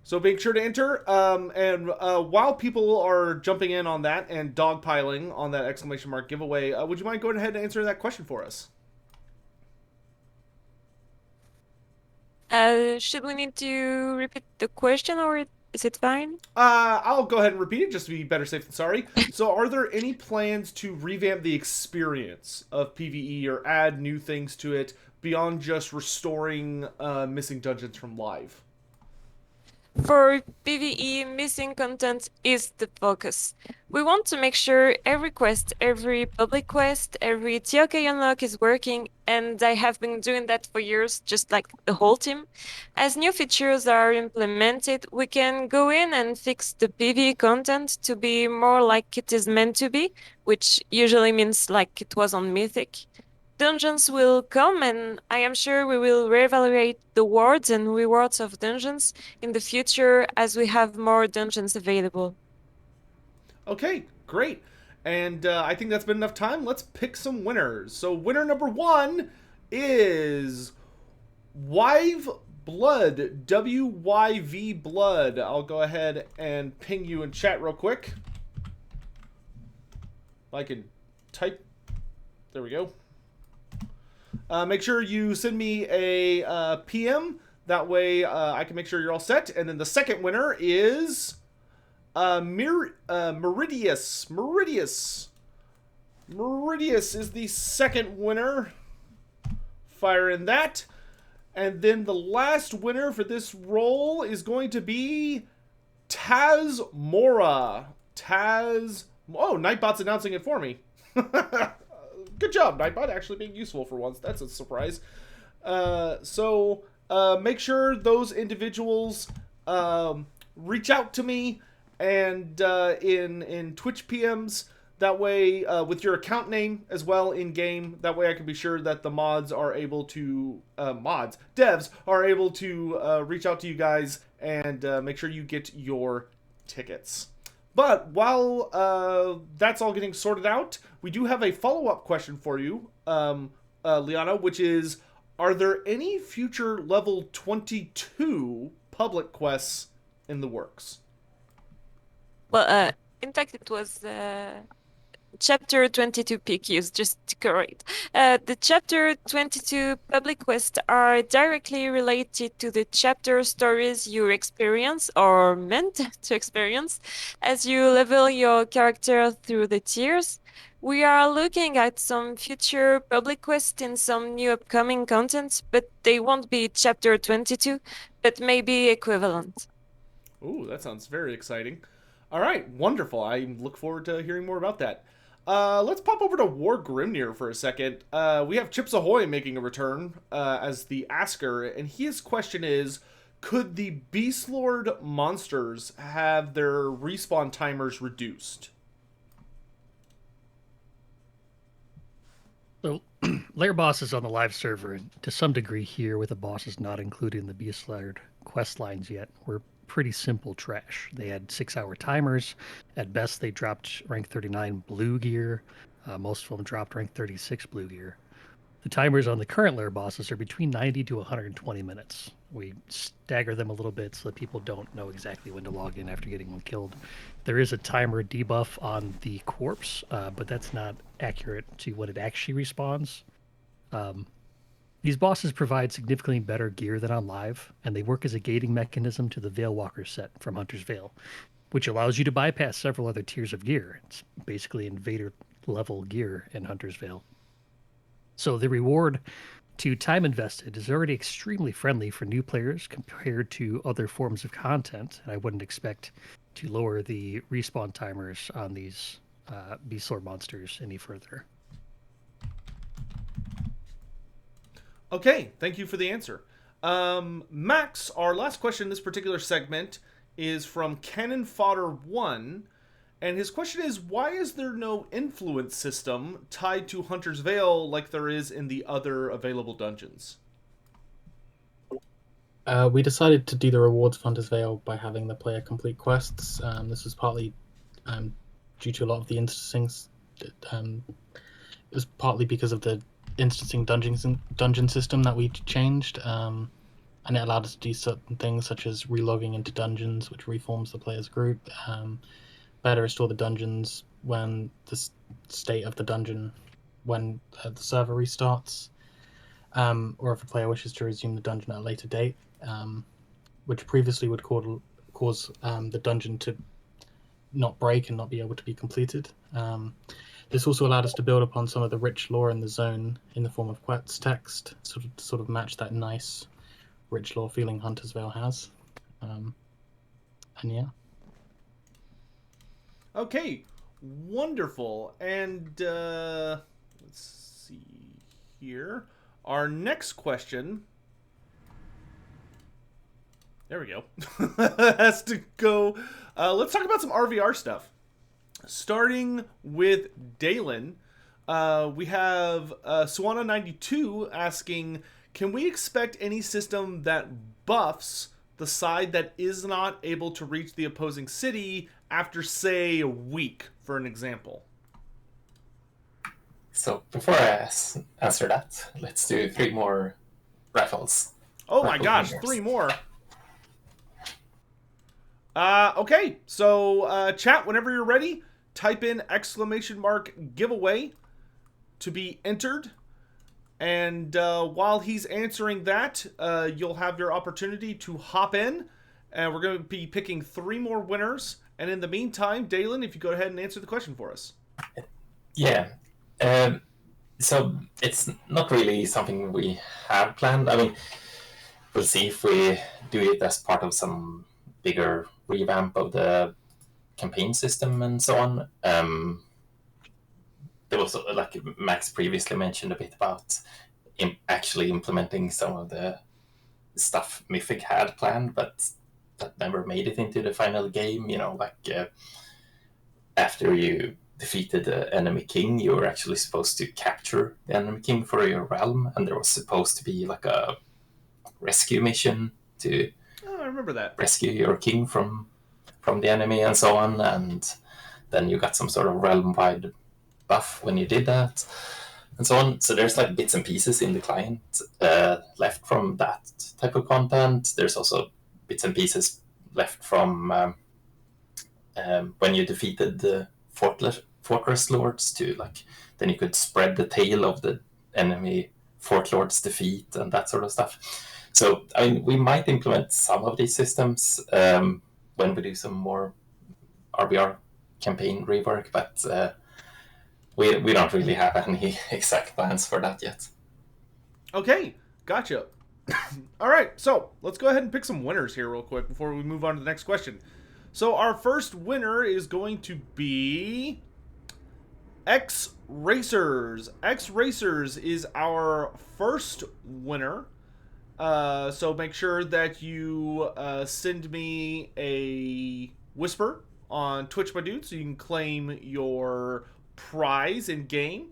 so make sure to enter. And while people are jumping in on that and dogpiling on that ! Giveaway, would you mind going ahead and answering that question for us? Should we need to repeat the question, or is it fine? I'll go ahead and repeat it just to be better safe than sorry. So are there any plans to revamp the experience of PvE or add new things to it beyond just restoring missing dungeons from live? For PvE, missing content is the focus. We want to make sure every quest, every public quest, every TOK unlock is working, and I have been doing that for years, just like the whole team. As new features are implemented, we can go in and fix the PvE content to be more like it is meant to be, which usually means like it was on Mythic. Dungeons will come, and I am sure we will reevaluate the wards and rewards of dungeons in the future as we have more dungeons available. Okay, great. And I think that's been enough time. Let's pick some winners. So winner number 1 is Wyve Blood, WYV Blood. I'll go ahead and ping you in chat real quick. I can type. There we go. Make sure you send me a PM. That way I can make sure you're all set. And then the second winner is Meridius. Meridius is the second winner. Fire in that. And then the last winner for this roll is going to be Taz Mora. Oh, Nightbot's announcing it for me. Good job, Nightbot, actually being useful for once. That's a surprise. So make sure those individuals reach out to me and in Twitch PMs. That way, with your account name as well in game. That way, I can be sure that the devs are able to reach out to you guys and make sure you get your tickets. But while that's all getting sorted out, we do have a follow-up question for you, Liana, which is, are there any future level 22 public quests in the works? Well, in fact, it was Chapter 22 PQs, just to correct. The Chapter 22 public quests are directly related to the chapter stories you experience or meant to experience as you level your character through the tiers. We are looking at some future public quests in some new upcoming content, but they won't be Chapter 22, but maybe equivalent. Ooh, that sounds very exciting. All right, wonderful. I look forward to hearing more about that. Let's pop over to War Grimnir for a second. We have Chips Ahoy making a return as the asker, and his question is, could the Beastlord monsters have their respawn timers reduced? So, lair bosses on the live server, and to some degree here with the bosses not included in the Beastlord quest lines yet, were pretty simple trash. They had 6-hour timers. At best, they dropped rank 39 blue gear. Most of them dropped rank 36 blue gear. The timers on the current lair bosses are between 90 to 120 minutes. We stagger them a little bit so that people don't know exactly when to log in after getting one killed. There is a timer debuff on the corpse, but that's not accurate to what it actually respawns. These bosses provide significantly better gear than on live, and they work as a gating mechanism to the Veilwalker set from Hunter's Veil, which allows you to bypass several other tiers of gear. It's basically Invader level gear in Hunter's Veil. So the reward to time invested is already extremely friendly for new players compared to other forms of content, and I wouldn't expect to lower the respawn timers on these Beastlord monsters any further. Okay, thank you for the answer. Max, our last question in this particular segment is from Cannon Fodder 1, and his question is, why is there no influence system tied to Hunter's Veil like there is in the other available dungeons? We decided to do the rewards for Hunter's Veil by having the player complete quests. This was partly due to a lot of the instancing. It was partly because of the instancing dungeon system that we changed, and it allowed us to do certain things such as relogging into dungeons, which reforms the player's group, better restore the dungeons when the state of the dungeon, when the server restarts, or if a player wishes to resume the dungeon at a later date, which previously would cause the dungeon to not break and not be able to be completed. This also allowed us to build upon some of the rich lore in the zone in the form of quest text, sort of match that nice, rich lore feeling Hunter's Veil has. And yeah. Okay, wonderful. And let's see here. Our next question. There we go. Has to go. Let's talk about some RvR stuff. Starting with Dalen, we have Suwana92 asking, can we expect any system that buffs the side that is not able to reach the opposing city after, say, a week, for an example? So before I answer that, let's do 3 more raffles. Oh my gosh, 3 more. Okay, so chat, whenever you're ready, type in !giveaway to be entered. And while he's answering that, you'll have your opportunity to hop in. And we're going to be picking 3 more winners. And in the meantime, Dalen, if you go ahead and answer the question for us. Yeah. So it's not really something we have planned. I mean, we'll see if we do it as part of some bigger revamp of the campaign system and so on. There was, like Max previously mentioned, a bit about actually implementing some of the stuff Mythic had planned, but that never made it into the final game. You know, like after you defeated the enemy king, you were actually supposed to capture the enemy king for your realm, and there was supposed to be like a rescue mission to I remember that. rescue your king from the enemy and so on, and then you got some sort of realm-wide buff when you did that, and so on. So there's like bits and pieces in the client left from that type of content. There's also bits and pieces left from when you defeated the fortress lords to like, then you could spread the tale of the enemy fort lord's defeat and that sort of stuff. So I mean, we might implement some of these systems when we do some more RvR campaign rework, but we don't really have any exact plans for that yet. Okay, gotcha. All right, so let's go ahead and pick some winners here real quick before we move on to the next question. So our first winner is going to be X Racers. X Racers is our first winner. So make sure that you send me a whisper on Twitch, my dude, so you can claim your prize in game.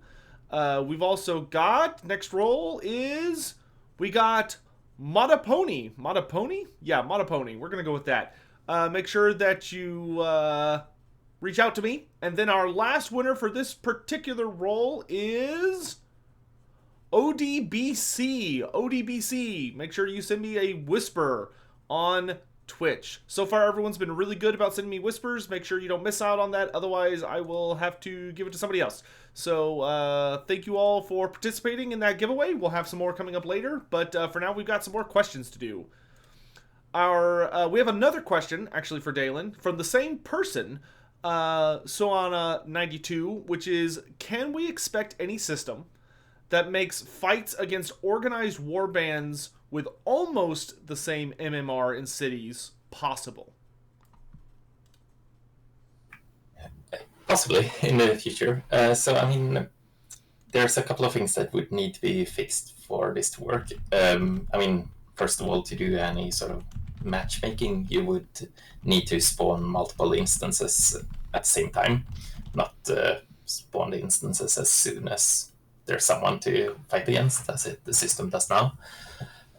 We've also got, next roll is, we got Modapony. Modapony? Yeah, Modapony. We're going to go with that. Make sure that you reach out to me. And then our last winner for this particular roll is ODBC. ODBC. Make sure you send me a whisper on Twitch. So far, everyone's been really good about sending me whispers. Make sure you don't miss out on that. Otherwise, I will have to give it to somebody else. So thank you all for participating in that giveaway. We'll have some more coming up later. But for now, we've got some more questions to do. We have another question, actually, for Dalen, from the same person, Soana92, which is, can we expect any system that makes fights against organized warbands with almost the same MMR in cities possible? Possibly in the future. So, I mean, there's a couple of things that would need to be fixed for this to work. I mean, first of all, to do any sort of matchmaking, you would need to spawn multiple instances at the same time, not spawn the instances as soon as there's someone to fight against, as the system does now.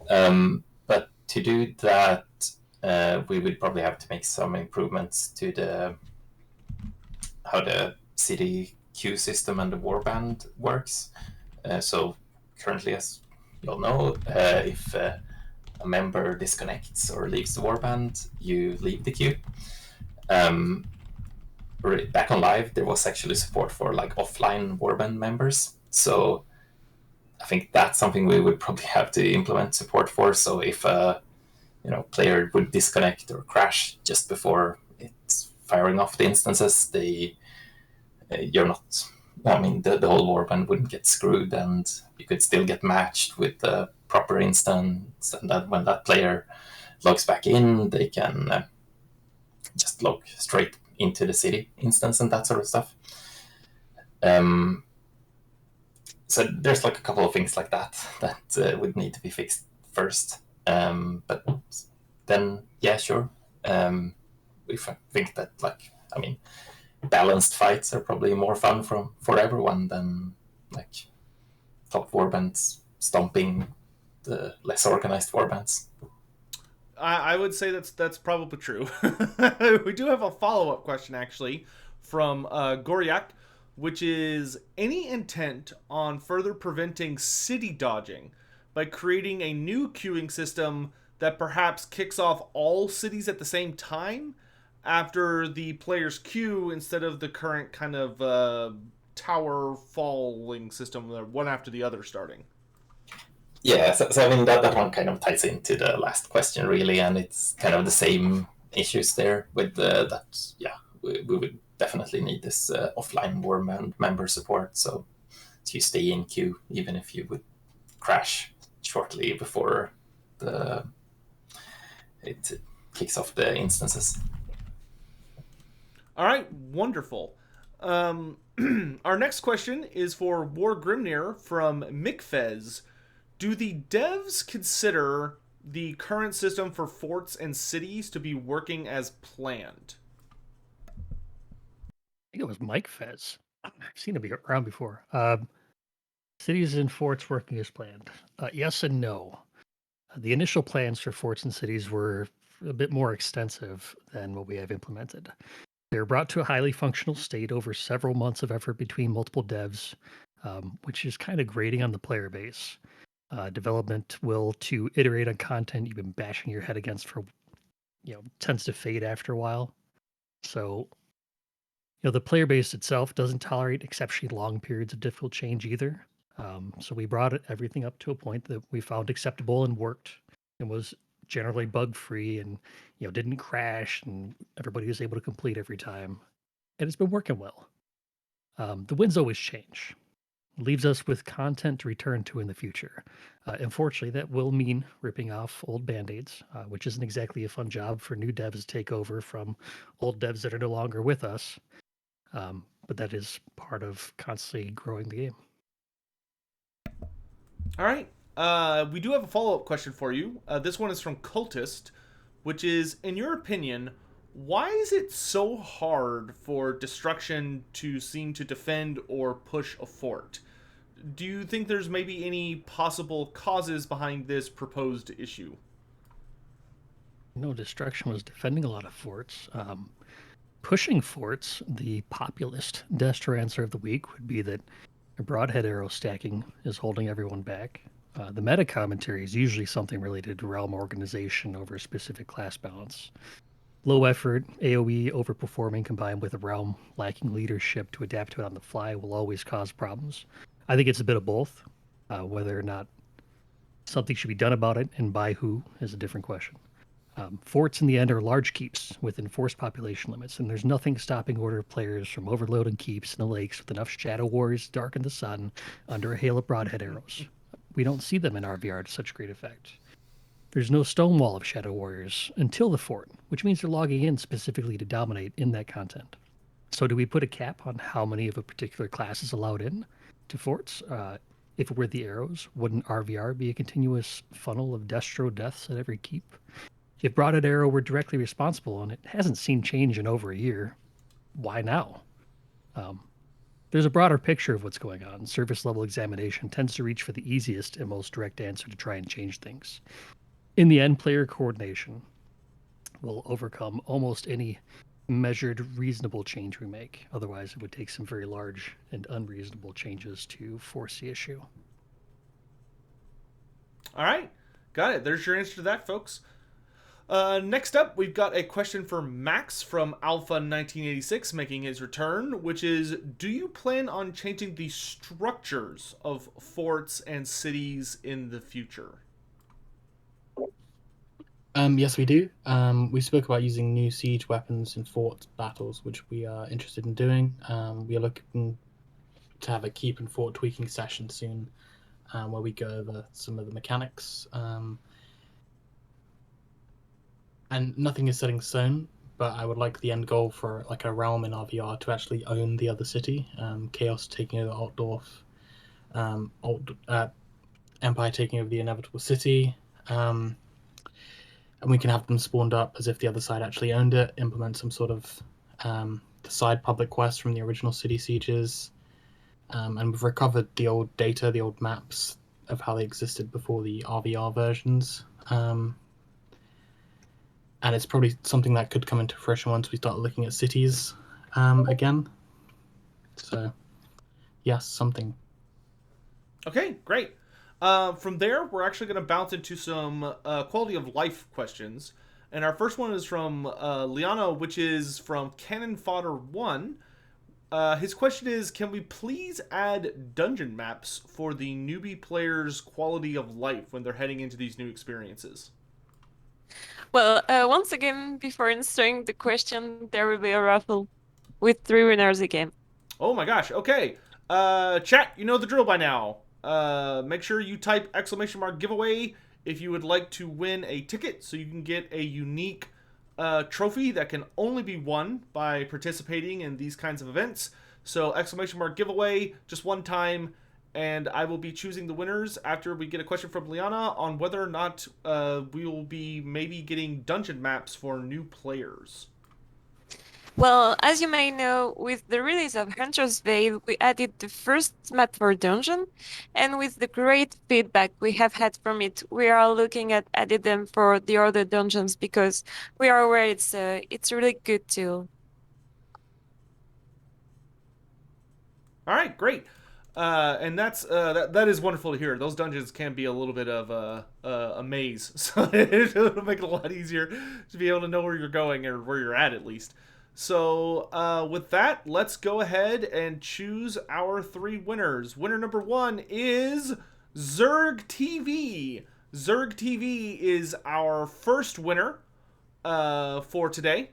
But to do that, we would probably have to make some improvements to how the city queue system and the warband works. So currently, as you all know, if a member disconnects or leaves the warband, you leave the queue. Back on live, there was actually support for like offline warband members. So I think that's something we would probably have to implement support for. So if a player would disconnect or crash just before it's firing off the instances, you're not. I mean, the whole warband wouldn't get screwed, and you could still get matched with the proper instance. And that when that player logs back in, they can just log straight into the city instance and that sort of stuff. So there's like a couple of things like that would need to be fixed first. But then, yeah, sure. We think that, like, I mean, balanced fights are probably more fun for everyone than like top warbands stomping the less organized warbands. I would say that's probably true. We do have a follow-up question, actually, from Goryak, which is, any intent on further preventing city dodging by creating a new queuing system that perhaps kicks off all cities at the same time? after the player's queue instead of the current kind of tower falling system, one after the other starting. Yeah, so I mean that one kind of ties into the last question really, and it's kind of the same issues there with that. Yeah, we would definitely need this offline war member support, so you stay in queue even if you would crash shortly before it kicks off the instances. All right, wonderful. Our next question is for War Grimnir from Mikfez. Do the devs consider the current system for forts and cities to be working as planned? I think it was Mike Fez. I've seen him around before. Cities and forts working as planned. Yes and no. The initial plans for forts and cities were a bit more extensive than what we have implemented. They were brought to a highly functional state over several months of effort between multiple devs, which is kind of grating on the player base. Development will to iterate on content you've been bashing your head against for, tends to fade after a while. So, the player base itself doesn't tolerate exceptionally long periods of difficult change either. So we brought everything up to a point that we found acceptable and worked and was generally bug free and didn't crash and everybody was able to complete every time. And it's been working well. The winds always change. Leaves us with content to return to in the future. Unfortunately, that will mean ripping off old band-aids, which isn't exactly a fun job for new devs to take over from old devs that are no longer with us. But that is part of constantly growing the game. All right. We do have a follow-up question for you. This one is from Cultist, which is, in your opinion, why is it so hard for Destruction to seem to defend or push a fort? Do you think there's maybe any possible causes behind this proposed issue? Destruction was defending a lot of forts. Pushing forts, the populist Destro answer of the week would be that Broadhead arrow stacking is holding everyone back. The meta commentary is usually something related to realm organization over a specific class balance. Low effort, AoE overperforming combined with a realm lacking leadership to adapt to it on the fly will always cause problems. I think it's a bit of both. Whether or not something should be done about it and by who is a different question. Forts in the end are large keeps with enforced population limits, and there's nothing stopping Order players from overloading keeps in the lakes with enough Shadow Warriors to darken the sun under a hail of Broadhead arrows. We don't see them in RvR to such great effect. There's no Stonewall of Shadow Warriors until the fort, which means they're logging in specifically to dominate in that content. So do we put a cap on how many of a particular class is allowed in to forts? If it were the arrows, wouldn't RvR be a continuous funnel of Destro deaths at every keep? If Broadhead Arrow were directly responsible and it hasn't seen change in over a year, why now? There's a broader picture of what's going on. Surface level examination tends to reach for the easiest and most direct answer to try and change things. In the end, player coordination will overcome almost any measured, reasonable change we make. Otherwise, it would take some very large and unreasonable changes to force the issue. All right. Got it. There's your answer to that, folks. Next up, we've got a question for Max from Alpha1986 making his return, which is, do you plan on changing the structures of forts and cities in the future? Yes, we do. We spoke about using new siege weapons in fort battles, which we are interested in doing. We are looking to have a keep and fort tweaking session soon, where we go over some of the mechanics. And nothing is set in stone, but I would like the end goal for like a realm in RvR to actually own the other city. Chaos taking over Altdorf, Empire taking over the inevitable city, and we can have them spawned up as if the other side actually owned it, implement some sort of the side public quest from the original city sieges, and we've recovered the old data, the old maps of how they existed before the RvR versions. And it's probably something that could come into fruition once we start looking at cities again. So, yes, something. Okay, great. From there, we're actually going to bounce into some quality of life questions. And our first one is from Liana, which is from Cannon Fodder 1. His question is, can we please add dungeon maps for the newbie players' quality of life when they're heading into these new experiences? Well, once again, before answering the question, there will be a raffle with 3 winners again. Oh my gosh, okay. Chat, you know the drill by now. Make sure you type !giveaway if you would like to win a ticket so you can get a unique trophy that can only be won by participating in these kinds of events. So !giveaway just one time, and I will be choosing the winners after we get a question from Liana on whether or not we will be maybe getting dungeon maps for new players. Well, as you may know, with the release of Hunter's Veil, we added the first map for dungeon, and with the great feedback we have had from it, we are looking at adding them for the other dungeons because we are aware it's a really good tool. All right, great. And that is wonderful to hear. Those dungeons can be a little bit of a maze, so it'll make it a lot easier to be able to know where you're going or where you're at least. So with that, let's go ahead and choose our 3 winners. Winner number 1 is Zerg TV. Zerg TV is our first winner for today.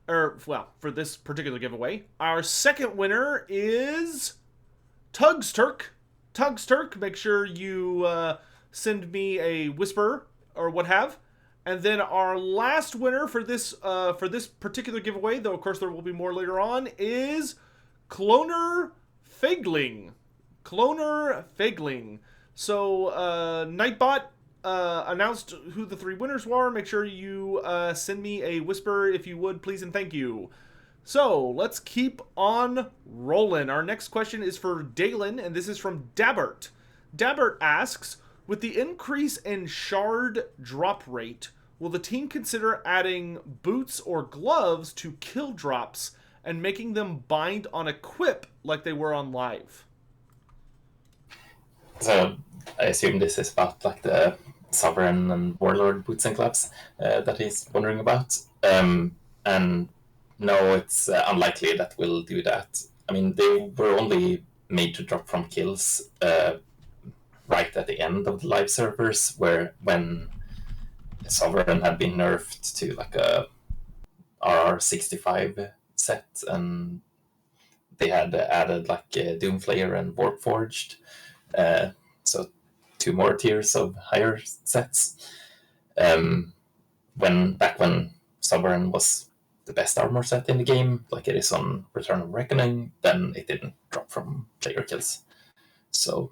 For this particular giveaway. Our second winner is Tugs Turk. Tugs Turk, make sure you send me a whisper or what have. And then our last winner for this particular giveaway, though of course there will be more later on, is Cloner Fagling. Cloner Fagling. So Nightbot announced who the 3 winners were. Make sure you send me a whisper if you would, please and thank you. So let's keep on rolling. Our next question is for Dalen, and this is from Dabbert. Dabbert asks, with the increase in shard drop rate, will the team consider adding boots or gloves to kill drops and making them bind on equip like they were on live? So I assume this is about like the Sovereign and Warlord boots and gloves that he's wondering about. And no, it's unlikely that we'll do that. I mean, they were only made to drop from kills right at the end of the live servers, when Sovereign had been nerfed to like a RR65 set, and they had added like Doomflayer and Warpforged, so 2 more tiers of higher sets. When Sovereign was the best armor set in the game, like it is on Return of Reckoning, then it didn't drop from player kills. So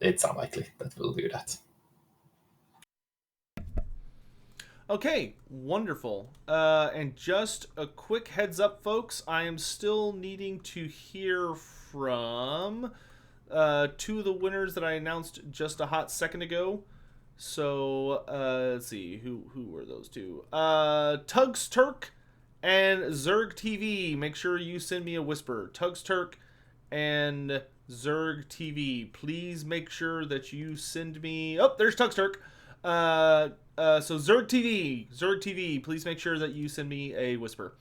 it's unlikely that we'll do that. Okay, wonderful. And just a quick heads up, folks, I am still needing to hear from 2 of the winners that I announced just a hot second ago. So, let's see, who were those 2? Tugs Turk and Zerg TV. Make sure you send me a whisper. Tugs Turk and Zerg TV. Please make sure that you send me... Oh, there's Tugs Turk. So Zerg TV, please make sure that you send me a whisper.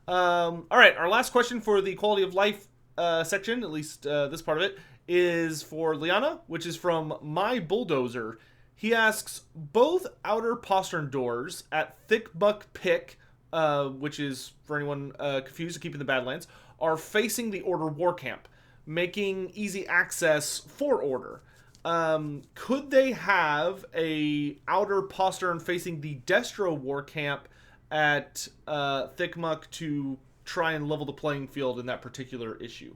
All right, our last question for the quality of life section, at least this part of it, is for Liana, which is from My Bulldozer. He asks, both outer postern doors at Thickmuck Pick, which is, for anyone confused, to keep in the Badlands, are facing the Order War Camp, making easy access for Order. Could they have a outer postern facing the Destro War Camp at Thickmuck to try and level the playing field in that particular issue?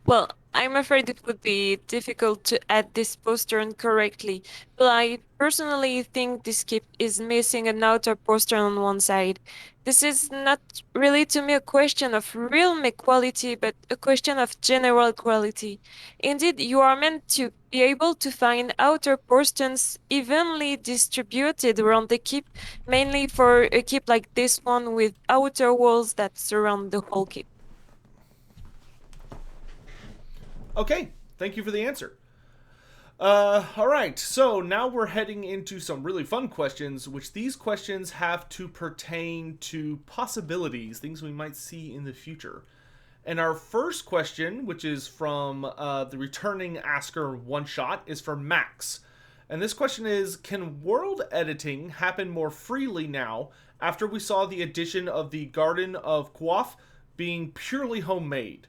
Well, I'm afraid it would be difficult to add this postern correctly, but I personally think this kit is missing an outer postern on one side. This is not really to me a question of real mech quality, but a question of general quality. Indeed, you are meant to be able to find outer posterns evenly distributed around the keep, mainly for a keep like this one with outer walls that surround the whole keep. Okay, thank you for the answer. All right, so now we're heading into some really fun questions, which these questions have to pertain to possibilities, things we might see in the future. And our first question, which is from the returning asker one shot, is for Max. And this question is, can world editing happen more freely now after we saw the addition of the Garden of Quoth being purely homemade?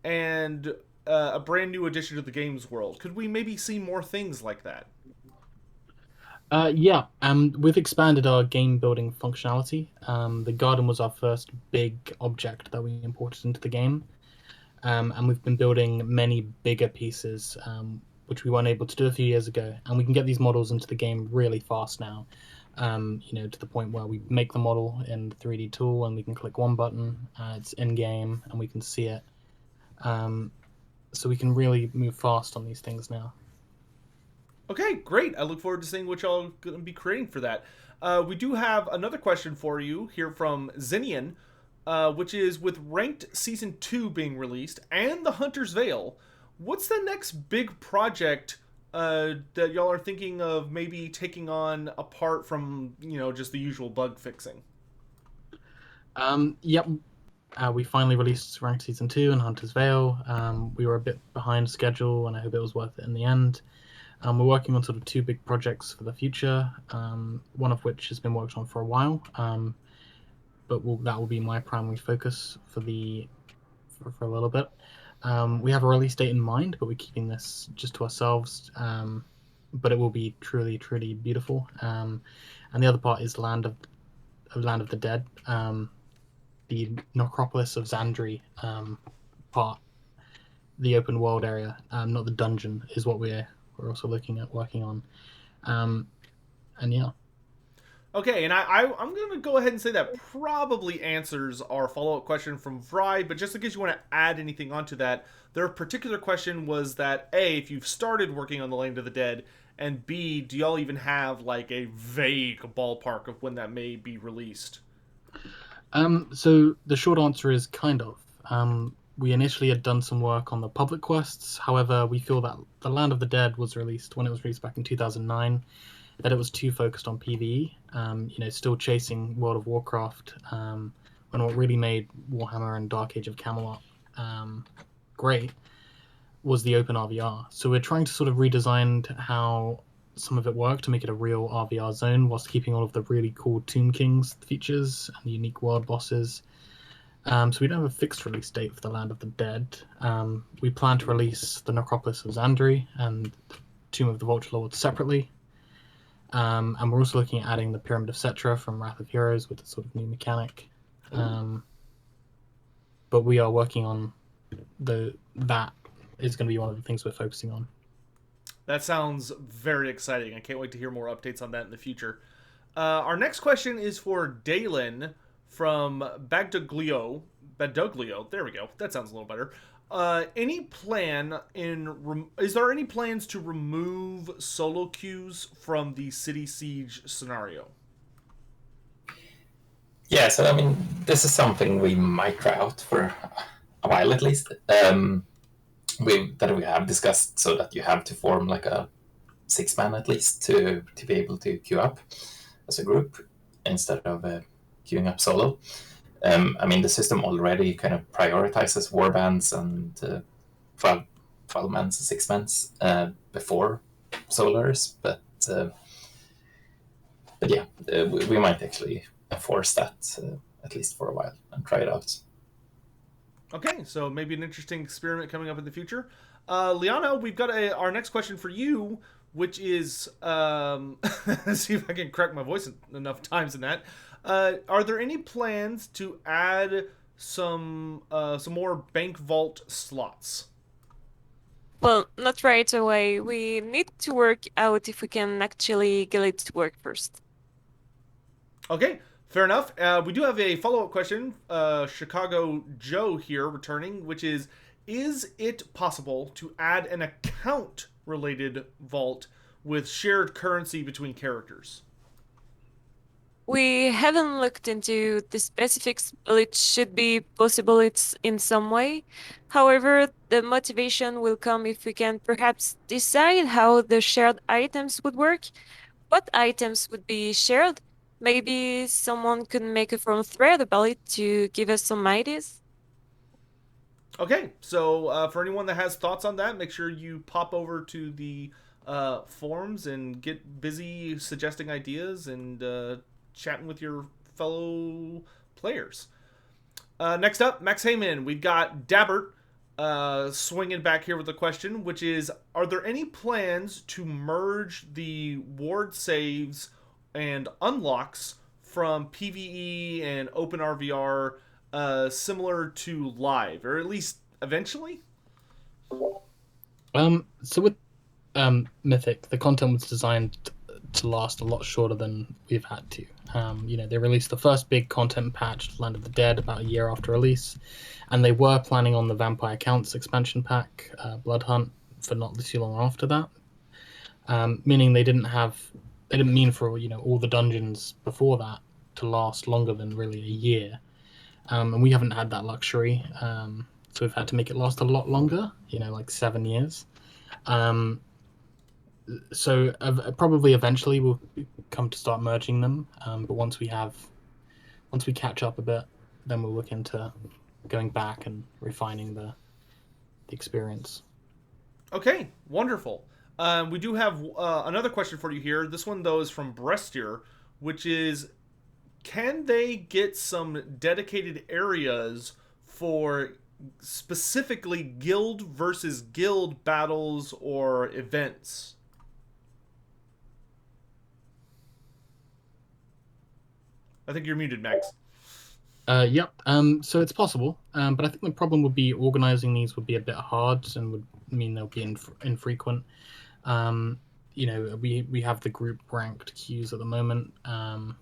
And a brand new addition to the game's world. Could we maybe see more things like that? Yeah, we've expanded our game building functionality. The garden was our first big object that we imported into the game, and we've been building many bigger pieces, which we weren't able to do a few years ago. And we can get these models into the game really fast now, to the point where we make the model in the 3D tool and we can click one button, it's in game, and we can see it. So we can really move fast on these things now. Okay, great. I look forward to seeing what y'all going to be creating for that. We do have another question for you here from Zinnian, which is, with Ranked Season 2 being released and the Hunter's Veil, what's the next big project that y'all are thinking of maybe taking on apart from, just the usual bug fixing? Yep. We finally released Ranked Season 2 and Hunter's Veil. We were a bit behind schedule, and I hope it was worth it in the end. We're working on sort of two big projects for the future, one of which has been worked on for a while, but that will be my primary focus for a little bit. We have a release date in mind, but we're keeping this just to ourselves, but it will be truly, truly beautiful. And the other part is Land of the Dead. The Necropolis of Xandri part, the open world area, not the dungeon, is what we're also looking at working on. And yeah. Okay, and I'm going to go ahead and say that probably answers our follow-up question from Vry, but just in case you want to add anything onto that, their particular question was that, A, if you've started working on the Land of the Dead, and B, do y'all even have like a vague ballpark of when that may be released? So the short answer is kind of. We initially had done some work on the public quests. However, we feel that the Land of the Dead was released when it was released back in 2009, that it was too focused on PvE. Still chasing World of Warcraft. When what really made Warhammer and Dark Age of Camelot great was the open RvR. So we're trying to sort of redesign how some of it worked to make it a real RvR zone, whilst keeping all of the really cool Tomb Kings features and the unique world bosses. So we don't have a fixed release date for the Land of the Dead. We plan to release the Necropolis of Xandri and Tomb of the Vulture Lords separately. And we're also looking at adding the Pyramid of Cetra from Wrath of Heroes with a sort of new mechanic. But we are working on that is going to be one of the things we're focusing on. That sounds very exciting. I can't wait to hear more updates on that in the future. Our next question is for Dalen from Bagdoglio. There we go. That sounds a little better. Is there any plans to remove solo queues from the City Siege scenario? Yeah, so this is something we might try out for a while at least. We have discussed, so that you have to form like a 6-man at least to be able to queue up as a group instead of queuing up solo. The system already kind of prioritizes warbands and 12-mans and 6-mans before solars, but yeah, we might actually enforce that at least for a while and try it out. Okay, so maybe an interesting experiment coming up in the future. Liana, we've got our next question for you, which is, see if I can correct my voice enough times in that. Are there any plans to add some more bank vault slots? Well, not right away. We need to work out if we can actually get it to work first. Okay, fair enough. We do have a follow-up question. Chicago Joe here returning, which is it possible to add an account-related vault with shared currency between characters? We haven't looked into the specifics, but it should be possible it's in some way. However, the motivation will come if we can perhaps decide how the shared items would work. What items would be shared? Maybe someone could make a forum thread about it to give us some ideas. Okay, so for anyone that has thoughts on that, make sure you pop over to the forums and get busy suggesting ideas and chatting with your fellow players. Next up, Max Heyman. We've got Dabbert swinging back here with a question, which is, are there any plans to merge the ward saves and unlocks from PvE and Open RvR similar to live, or at least eventually? So with Mythic, the content was designed to last a lot shorter than we've had to. They released the first big content patch, Land of the Dead, about a year after release, and they were planning on the Vampire Counts expansion pack, Blood Hunt, for not too long after that. Meaning they didn't mean for all the dungeons before that to last longer than really a year, and we haven't had that luxury. So we've had to make it last a lot longer, like 7 years. So probably eventually we'll come to start merging them. But once we catch up a bit, then we'll look into going back and refining the experience. Okay, wonderful. We do have another question for you here. This one, though, is from Brestier, which is, can they get some dedicated areas for specifically guild versus guild battles or events? I think you're muted, Max. Yep. So it's possible, but I think the problem would be organizing these would be a bit hard and would mean they'll be infrequent. We have the group ranked queues at the moment. I'm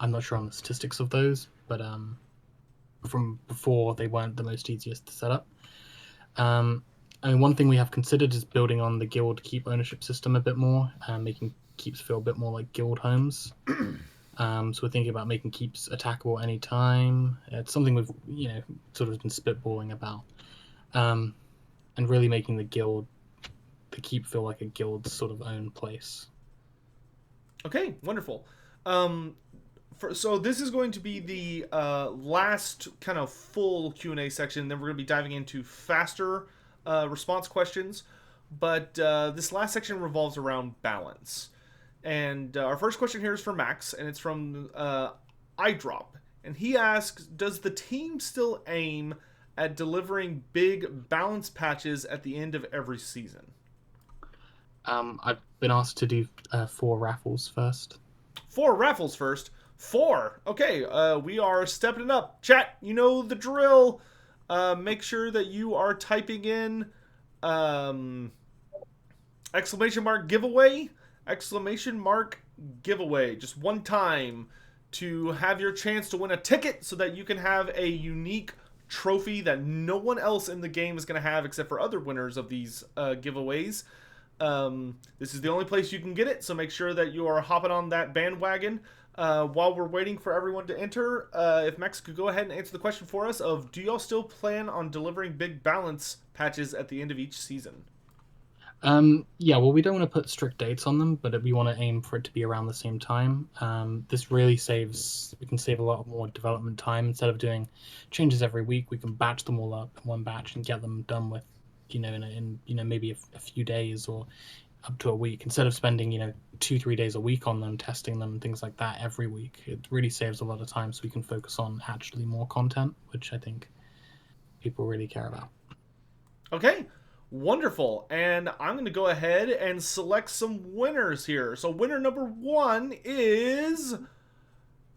not sure on the statistics of those, but from before they weren't the most easiest to set up. One thing we have considered is building on the guild keep ownership system a bit more, making keeps feel a bit more like guild homes. So we're thinking about making keeps attackable anytime. It's something we've sort of been spitballing about, and really making the keep feel like a guild sort of own place. Okay, wonderful. So this is going to be the last kind of full Q&A section. Then we're going to be diving into faster response questions. But this last section revolves around balance. And our first question here is from Max, and it's from iDrop. And he asks, does the team still aim at delivering big balance patches at the end of every season? I've been asked to do 4 raffles first. 4 raffles first? 4! Okay, we are stepping it up. Chat, you know the drill. Make sure that you are typing in exclamation mark giveaway, exclamation mark giveaway, just one time, to have your chance to win a ticket so that you can have a unique trophy that no one else in the game is going to have except for other winners of these giveaways. This is the only place you can get it, so make sure that you are hopping on that bandwagon. While we're waiting for everyone to enter, if Max could go ahead and answer the question for us of, do y'all still plan on delivering big balance patches at the end of each season? Yeah, well, we don't want to put strict dates on them, but we want to aim for it to be around the same time. This really we can save a lot more development time. Instead of doing changes every week, we can batch them all up in one batch and get them done with, in maybe a few days or up to a week, instead of spending 2-3 days a week on them, testing them and things like that every week. It really saves a lot of time, so we can focus on actually more content, which I think people really care about. Okay, wonderful. And I'm going to go ahead and select some winners here. So winner number 1 is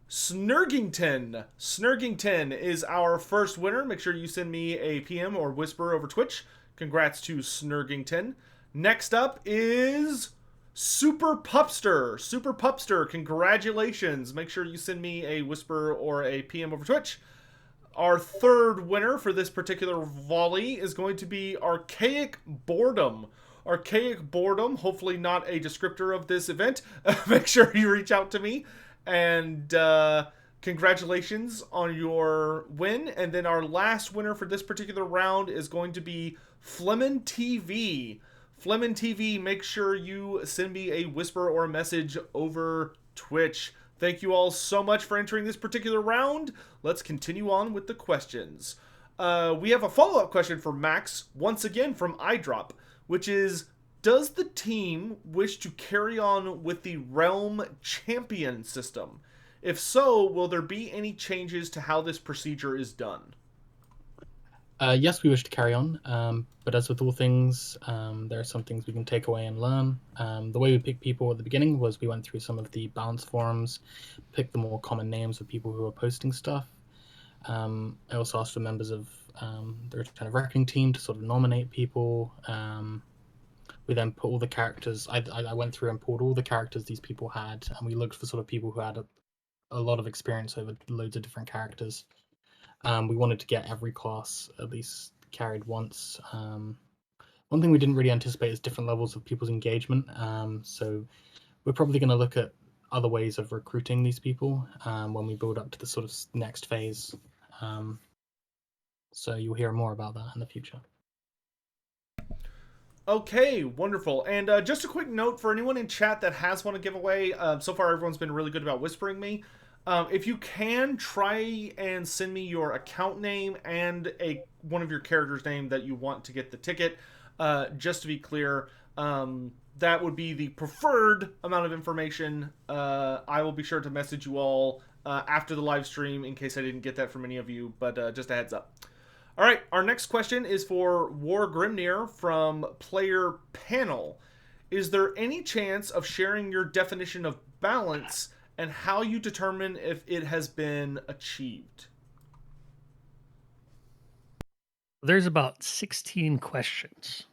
Snurgington. Snurgington is our first winner. Make sure you send me a PM or whisper over Twitch. Congrats to Snurgington. Next up is Super Pupster. Super Pupster, congratulations. Make sure you send me a whisper or a PM over Twitch. Our third winner for this particular volley is going to be Archaic Boredom. Archaic Boredom, hopefully not a descriptor of this event. Make sure you reach out to me. And congratulations on your win. And then our last winner for this particular round is going to be Flemin TV. Flemin TV, make sure you send me a whisper or a message over Twitch. Thank you all so much for entering this particular round. Let's continue on with the questions. We have a follow-up question for Max, once again from iDrop, which is, does the team wish to carry on with the Realm Champion system? If so, will there be any changes to how this procedure is done? Yes, we wish to carry on, but as with all things, there are some things we can take away and learn. The way we picked people at the beginning was we went through some of the balance forums, picked the more common names of people who are posting stuff. I also asked for members of the Return of Reckoning team to sort of nominate people. We then put all the characters, I went through and pulled all the characters these people had, and we looked for sort of people who had a lot of experience over loads of different characters. We wanted to get every class at least carried once. One thing we didn't really anticipate is different levels of people's engagement. So we're probably going to look at other ways of recruiting these people when we build up to the sort of next phase. So you'll hear more about that in the future. Okay, wonderful. And just a quick note for anyone in chat that has won a giveaway. So far, everyone's been really good about whispering me. If you can, try and send me your account name and one of your characters' name that you want to get the ticket. Just to be clear, that would be the preferred amount of information. I will be sure to message you all after the live stream in case I didn't get that from any of you, but just a heads up. All right, our next question is for War Grimnir from Player Panel. Is there any chance of sharing your definition of balance and how you determine if it has been achieved? There's about 16 questions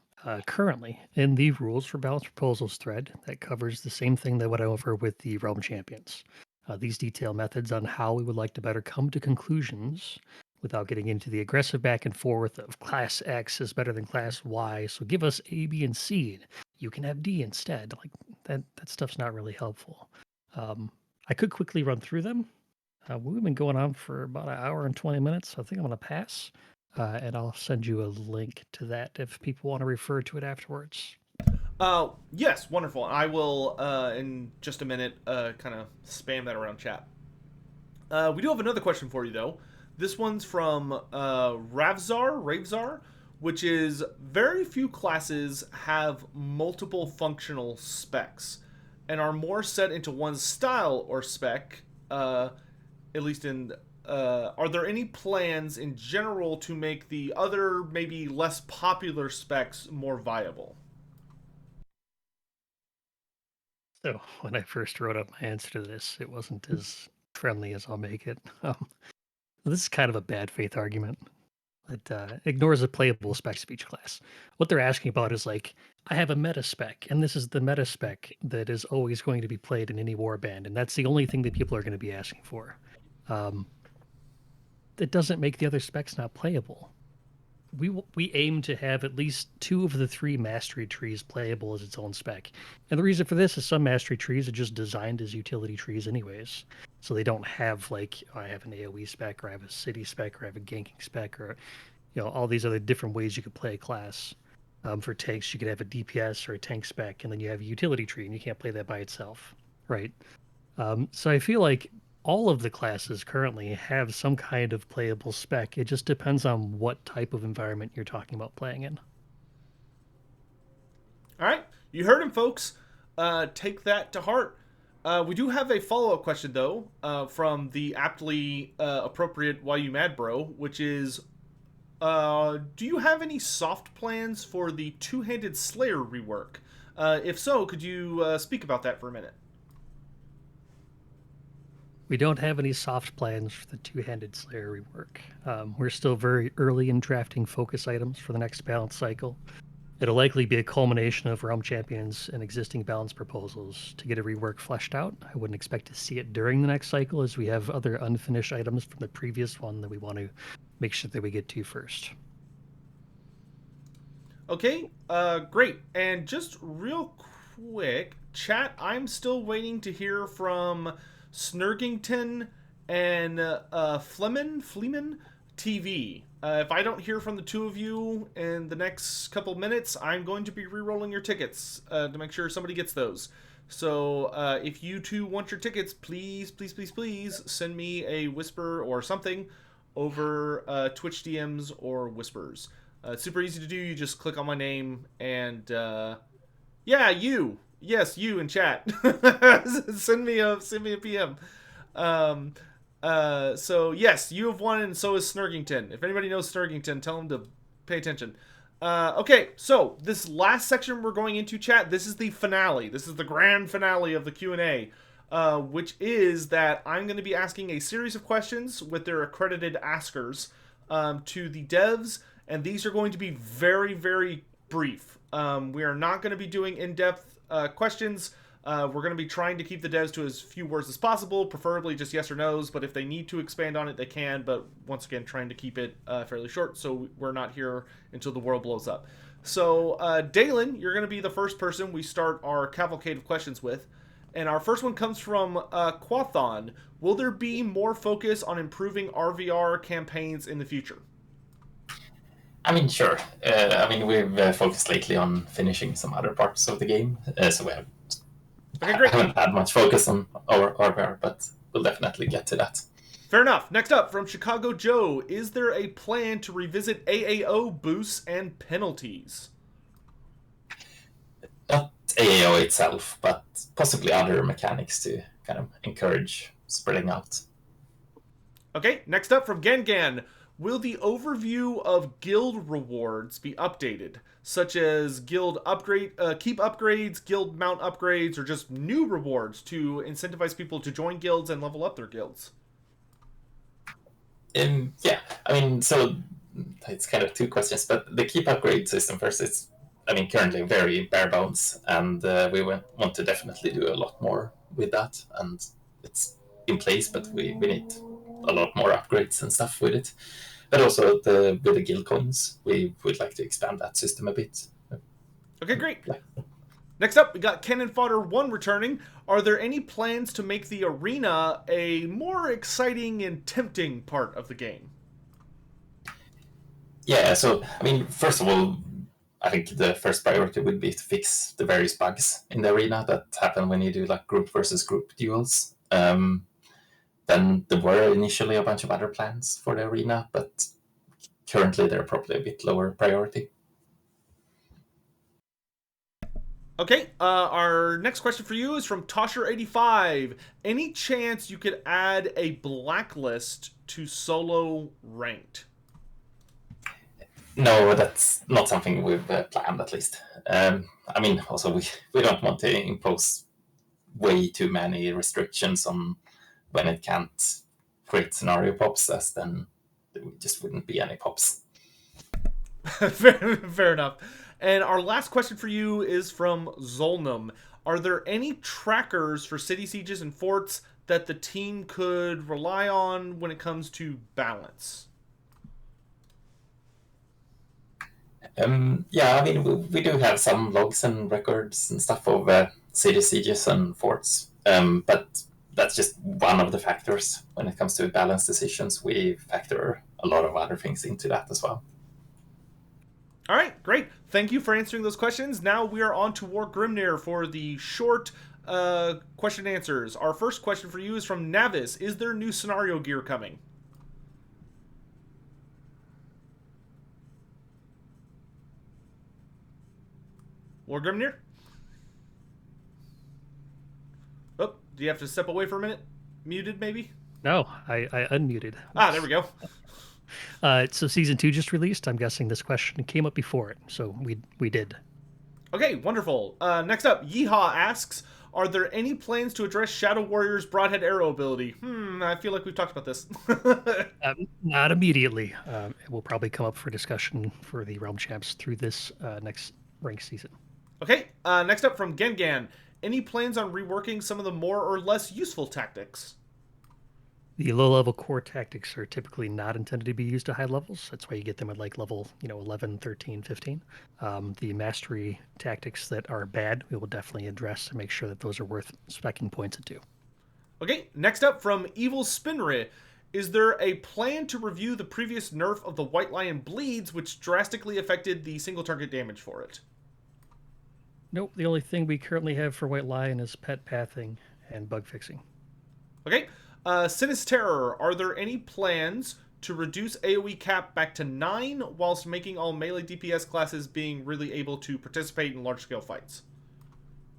currently in the Rules for Balance Proposals thread that covers the same thing that went over with the Realm Champions. These detail methods on how we would like to better come to conclusions without getting into the aggressive back and forth of Class X is better than Class Y, so give us A, B, and C. You can have D instead. Like that stuff's not really helpful. I could quickly run through them. We've been going on for about an hour and 20 minutes, so I think I'm going to pass. And I'll send you a link to that if people want to refer to it afterwards. Yes, wonderful. I will, in just a minute, kind of spam that around chat. We do have another question for you, though. This one's from Ravzar, which is, very few classes have multiple functional specs and are more set into one style or spec, at least in... are there any plans in general to make the other, maybe less popular specs more viable? So when I first wrote up my answer to this, it wasn't as friendly as I'll make it. This is kind of a bad faith argument that ignores the playable specs of each class. What they're asking about is like, I have a meta spec, and this is the meta spec that is always going to be played in any warband, and that's the only thing that people are going to be asking for. That doesn't make the other specs not playable. We aim to have at least 2 of the 3 mastery trees playable as its own spec. And the reason for this is some mastery trees are just designed as utility trees anyways. So they don't have like, oh, I have an AoE spec, or I have a city spec, or I have a ganking spec, or all these other different ways you could play a class. For tanks, you could have a DPS or a tank spec, and then you have a utility tree, and you can't play that by itself, right? So I feel like all of the classes currently have some kind of playable spec. It just depends on what type of environment you're talking about playing in. All right, you heard him, folks. Take that to heart. We do have a follow-up question, though, from the aptly appropriate Why You Mad Bro, which is, do you have any soft plans for the Two-Handed Slayer rework? If so, could you speak about that for a minute? We don't have any soft plans for the Two-Handed Slayer rework. We're still very early in drafting focus items for the next balance cycle. It'll likely be a culmination of Realm Champions and existing balance proposals to get a rework fleshed out. I wouldn't expect to see it during the next cycle, as we have other unfinished items from the previous one that we want to make sure that we get to first. Okay, great. And just real quick, chat, I'm still waiting to hear from Snurgington and Fleeman TV. If I don't hear from the two of you in the next couple minutes, I'm going to be re-rolling your tickets to make sure somebody gets those. So if you two want your tickets, please send me a whisper or something over Twitch DMs or whispers. It's super easy to do. You just click on my name and yeah, you. Yes, you in chat. send me a PM. So yes, you have won, and so is Snurgington. If anybody knows Snurgington, tell him to pay attention. Okay, so this last section we're going into, chat, this is the finale. This is the grand finale of the Q&A, which is that I'm going to be asking a series of questions with their accredited askers to the devs, and these are going to be very, very brief. We are not going to be doing in-depth questions. We're going to be trying to keep the devs to as few words as possible, preferably just yes or no's, but if they need to expand on it, they can, but once again, trying to keep it fairly short, so we're not here until the world blows up. So, Dalen, you're going to be the first person we start our cavalcade of questions with, and our first one comes from Quathon. Will there be more focus on improving RvR campaigns in the future? I mean, sure. I mean, we've focused lately on finishing some other parts of the game, so we have Okay, great. I haven't had much focus on our RvR, but we'll definitely get to that. Fair enough. Next up, from Chicago Joe, is there a plan to revisit AAO boosts and penalties? Not AAO itself, but possibly other mechanics to kind of encourage spreading out. Okay, next up from Gangan. Will the overview of guild rewards be updated, such as guild upgrade, keep upgrades, guild mount upgrades, or just new rewards to incentivize people to join guilds and level up their guilds? Yeah, I mean, so it's kind of two questions, but the keep upgrade system first, it's, I mean, currently very bare bones, and we want to definitely do a lot more with that, and it's in place, but we need a lot more upgrades and stuff with it. But also with the guild coins, we would like to expand that system a bit. Okay, great. Yeah. Next up, we got Cannon Fodder 1 returning. Are there any plans to make the arena a more exciting and tempting part of the game? Yeah, so, I mean, first of all, I think the first priority would be to fix the various bugs in the arena that happen when you do like group versus group duels. Then there were initially a bunch of other plans for the arena, but currently they're probably a bit lower priority. Okay, our next question for you is from Tosher85. Any chance you could add a Blacklist to solo ranked? No, that's not something we've planned, at least. I mean, also, we don't want to impose way too many restrictions on when it can't create scenario pops, as then there just wouldn't be any pops. Fair enough. And our last question for you is from Zolnum. Are there any trackers for city sieges and forts that the team could rely on when it comes to balance? Yeah, I mean, we do have some logs and records and stuff of city sieges and forts, but that's just one of the factors. When it comes to balance decisions, we factor a lot of other things into that as well. All right, great. Thank you for answering those questions. Now we are on to War Grimnir for the short question and answers. Our first question for you is from Navis. Is there new scenario gear coming? War Grimnir? Oh, do you have to step away for a minute? Muted, maybe? No, I unmuted. Ah, there we go. So season 2 just released. I'm guessing this question came up before it, so we did. Okay, wonderful. Next up, Yeehaw asks, are there any plans to address Shadow Warrior's Broadhead Arrow ability? I feel like we've talked about this. Not immediately. It will probably come up for discussion for the Realm Champs through this next rank season. Okay, next up from Gengan. Any plans on reworking some of the more or less useful tactics? The low-level core tactics are typically not intended to be used at high levels. That's why you get them at like level 11, 13, 15. The mastery tactics that are bad, we will definitely address and make sure that those are worth specking points into. Okay, next up from Evil Spinry. Is there a plan to review the previous nerf of the White Lion Bleeds, which drastically affected the single target damage for it? Nope, the only thing we currently have for White Lion is pet pathing and bug fixing. Okay, Sinisterror. Are there any plans to reduce AoE cap back to 9 whilst making all melee DPS classes being really able to participate in large-scale fights?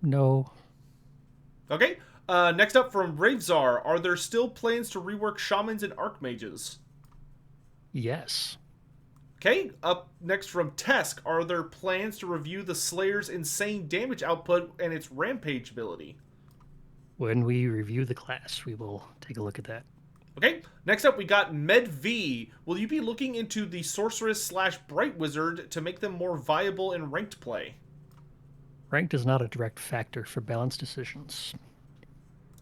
No. Okay, next up from Ravzar. Are there still plans to rework Shamans and Archmages? Yes. Okay, up next from Tesk. Are there plans to review the Slayer's insane damage output and its Rampage ability? When we review the class, we will take a look at that. Okay, next up we got Med V. Will you be looking into the Sorceress / Bright Wizard to make them more viable in ranked play? Ranked is not a direct factor for balance decisions.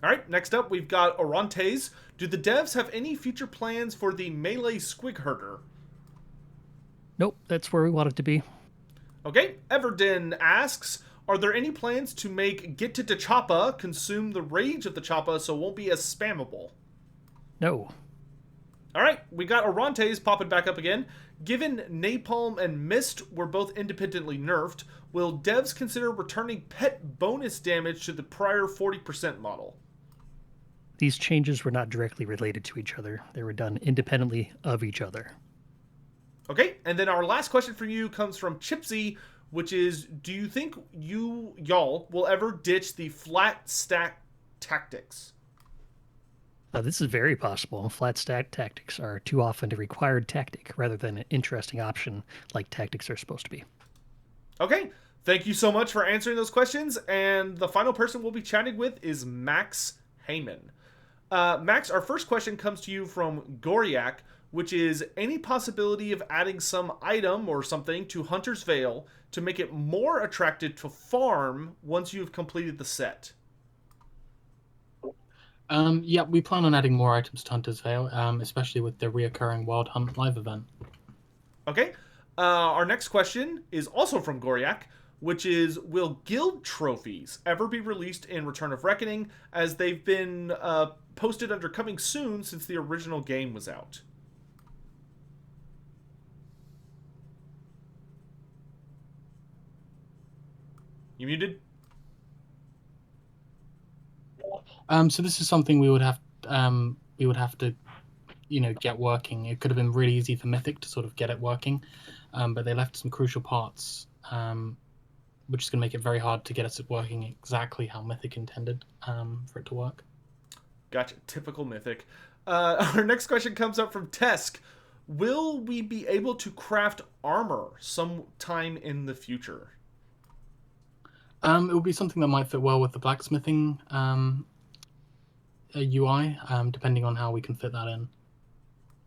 Alright, next up we've got Orontes. Do the devs have any future plans for the melee Squig Herder? Nope, that's where we want it to be. Okay, Everden asks, are there any plans to make Get to Choppa consume the rage of the Choppa so it won't be as spammable? No. Alright, we got Orontes popping back up again. Given Napalm and Mist were both independently nerfed, will devs consider returning pet bonus damage to the prior 40% model? These changes were not directly related to each other. They were done independently of each other. Okay, and then our last question for you comes from Chipsy, which is, do you think y'all will ever ditch the flat stack tactics? This is very possible. Flat stack tactics are too often a required tactic rather than an interesting option like tactics are supposed to be. Okay, thank you so much for answering those questions, and the final person we'll be chatting with is Max Heyman. Max, our first question comes to you from Goriak, which is any possibility of adding some item or something to Hunter's Veil to make it more attractive to farm once you've completed the set? Yeah, we plan on adding more items to Hunter's Veil, especially with the reoccurring Wild Hunt live event. Okay, our next question is also from Goriak, which is, will guild trophies ever be released in Return of Reckoning, as they've been posted under Coming Soon since the original game was out? You muted? So this is something we would have to, get working. It could have been really easy for Mythic to sort of get it working, but they left some crucial parts, which is going to make it very hard to get us working exactly how Mythic intended for it to work. Gotcha. Typical Mythic. Our next question comes up from Tesk. Will we be able to craft armor sometime in the future? It would be something that might fit well with the blacksmithing UI, depending on how we can fit that in.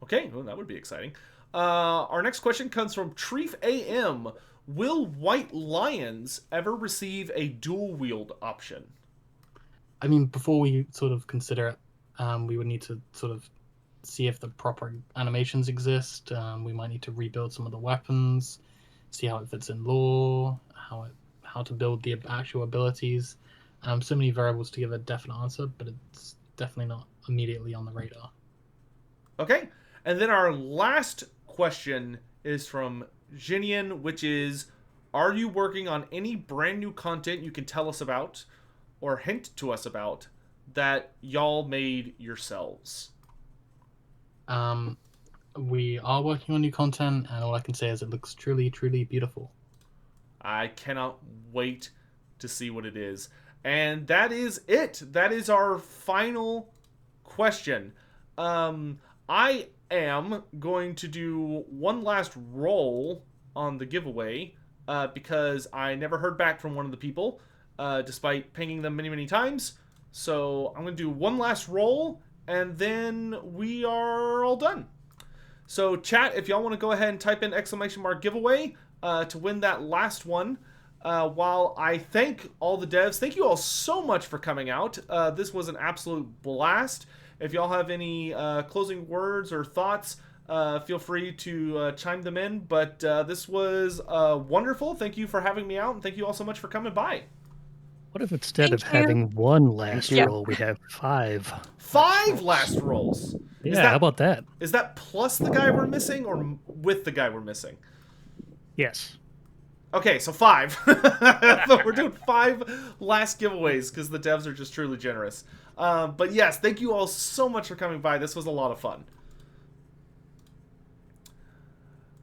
Okay, well, that would be exciting. Our next question comes from Treef AM. Will White Lions ever receive a dual wield option? I mean, before we sort of consider it, we would need to sort of see if the proper animations exist. We might need to rebuild some of the weapons, see how it fits in lore, how to build the actual abilities. So many variables to give a definite answer, but it's definitely not immediately on the radar. Okay, and then our last question is from Jinian, which is, are you working on any brand new content you can tell us about or hint to us about that y'all made yourselves? We are working on new content, and all I can say is it looks truly, truly beautiful. I cannot wait to see what it is. And that is it. That is our final question. I am going to do one last roll on the giveaway because I never heard back from one of the people, despite pinging them many, many times. So I'm going to do one last roll, and then we are all done. So chat, if y'all want to go ahead and type in ! giveaway to win that last one. While I thank all the devs, thank you all so much for coming out. This was an absolute blast. If y'all have any closing words or thoughts, feel free to chime them in. But this was wonderful. Thank you for having me out, and thank you all so much for coming by. What if instead of Thank you. having one last you. roll, we have 5? 5 last rolls. Yeah, how about that? Is that plus the guy we're missing or with the guy we're missing? Yes. Okay, so 5. So we're doing 5 last giveaways because the devs are just truly generous. But yes, thank you all so much for coming by. This was a lot of fun.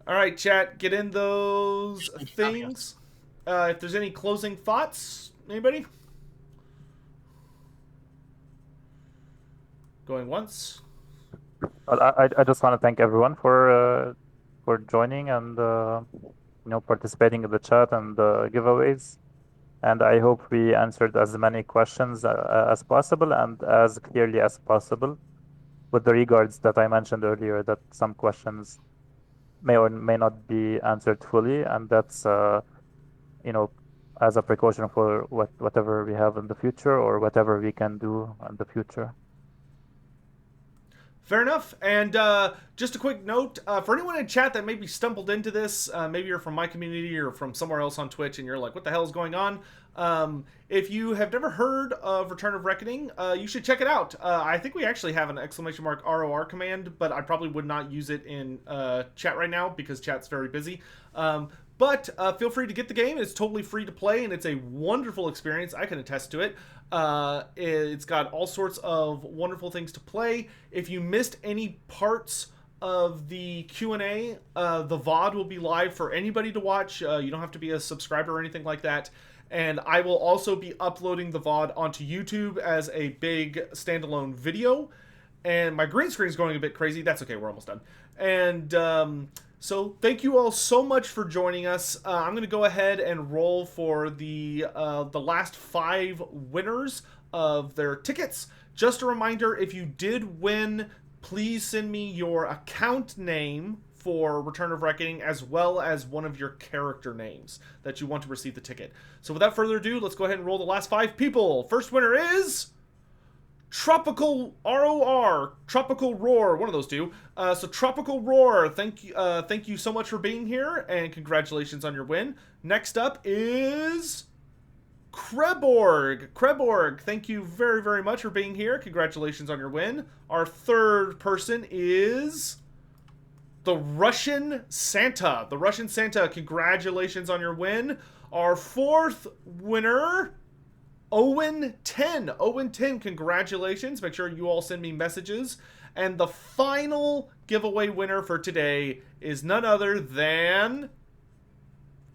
All right, chat, get in those things. If there's any closing thoughts, anybody? Going once. Well, I just want to thank everyone for joining and participating in the chat and the giveaways. And I hope we answered as many questions as possible and as clearly as possible, with the regards that I mentioned earlier, that some questions may or may not be answered fully, and that's as a precaution for whatever we have in the future or whatever we can do in the future. Fair enough. And just a quick note, for anyone in chat that maybe stumbled into this, maybe you're from my community or from somewhere else on Twitch and you're like, what the hell is going on? If you have never heard of Return of Reckoning, you should check it out. I think we actually have an !RvR command, but I probably would not use it in chat right now because chat's very busy. But feel free to get the game. It's totally free to play, and it's a wonderful experience. I can attest to it. It's got all sorts of wonderful things to play. If you missed any parts of the Q&A, the VOD will be live for anybody to watch. You don't have to be a subscriber or anything like that. And I will also be uploading the VOD onto YouTube as a big standalone video. And my green screen is going a bit crazy. That's okay, we're almost done. And so thank you all so much for joining us. I'm going to go ahead and roll for the last 5 winners of their tickets. Just a reminder, if you did win, please send me your account name for Return of Reckoning, as well as one of your character names that you want to receive the ticket. So without further ado, let's go ahead and roll the last 5 people. First winner is Tropical ROR, Tropical Roar, one of those two. So Tropical Roar, thank you so much for being here, and congratulations on your win. Next up is Kreborg. Kreborg, thank you very, very much for being here. Congratulations on your win. Our third person is the Russian Santa. The Russian Santa, congratulations on your win. Our fourth winner, Owen 10. Owen 10, congratulations. Make sure you all send me messages. And the final giveaway winner for today is none other than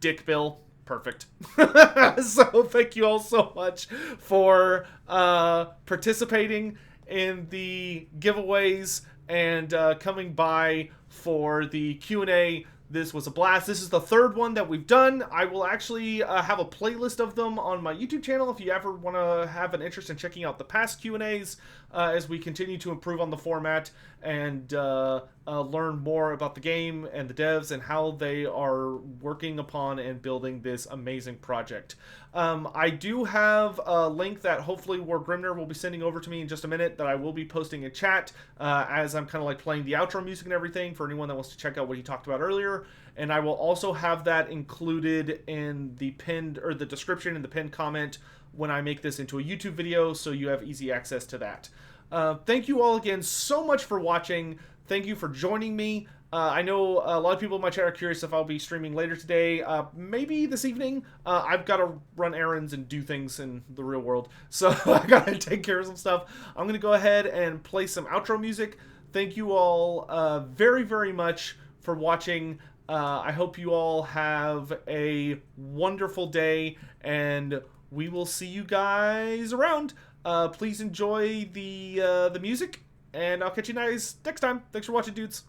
Dick Bill. Perfect. So thank you all so much for participating in the giveaways and coming by for the Q&A. This was a blast. This is the third one that we've done. I will actually have a playlist of them on my YouTube channel if you ever want to have an interest in checking out the past Q&As as we continue to improve on the format and learn more about the game and the devs and how they are working upon and building this amazing project. I do have a link that hopefully War Grimner will be sending over to me in just a minute that I will be posting in chat as I'm kind of like playing the outro music and everything for anyone that wants to check out what he talked about earlier. And I will also have that included in the pinned or the description and the pinned comment when I make this into a YouTube video, so you have easy access to that. Thank you all again so much for watching. Thank you for joining me. I know a lot of people in my chat are curious if I'll be streaming later today, maybe this evening. I've got to run errands and do things in the real world, so I gotta take care of some stuff. I'm gonna go ahead and play some outro music. Thank you all very, very much for watching. I hope you all have a wonderful day, and we will see you guys around. Please enjoy the music, and I'll catch you guys next time. Thanks for watching, dudes.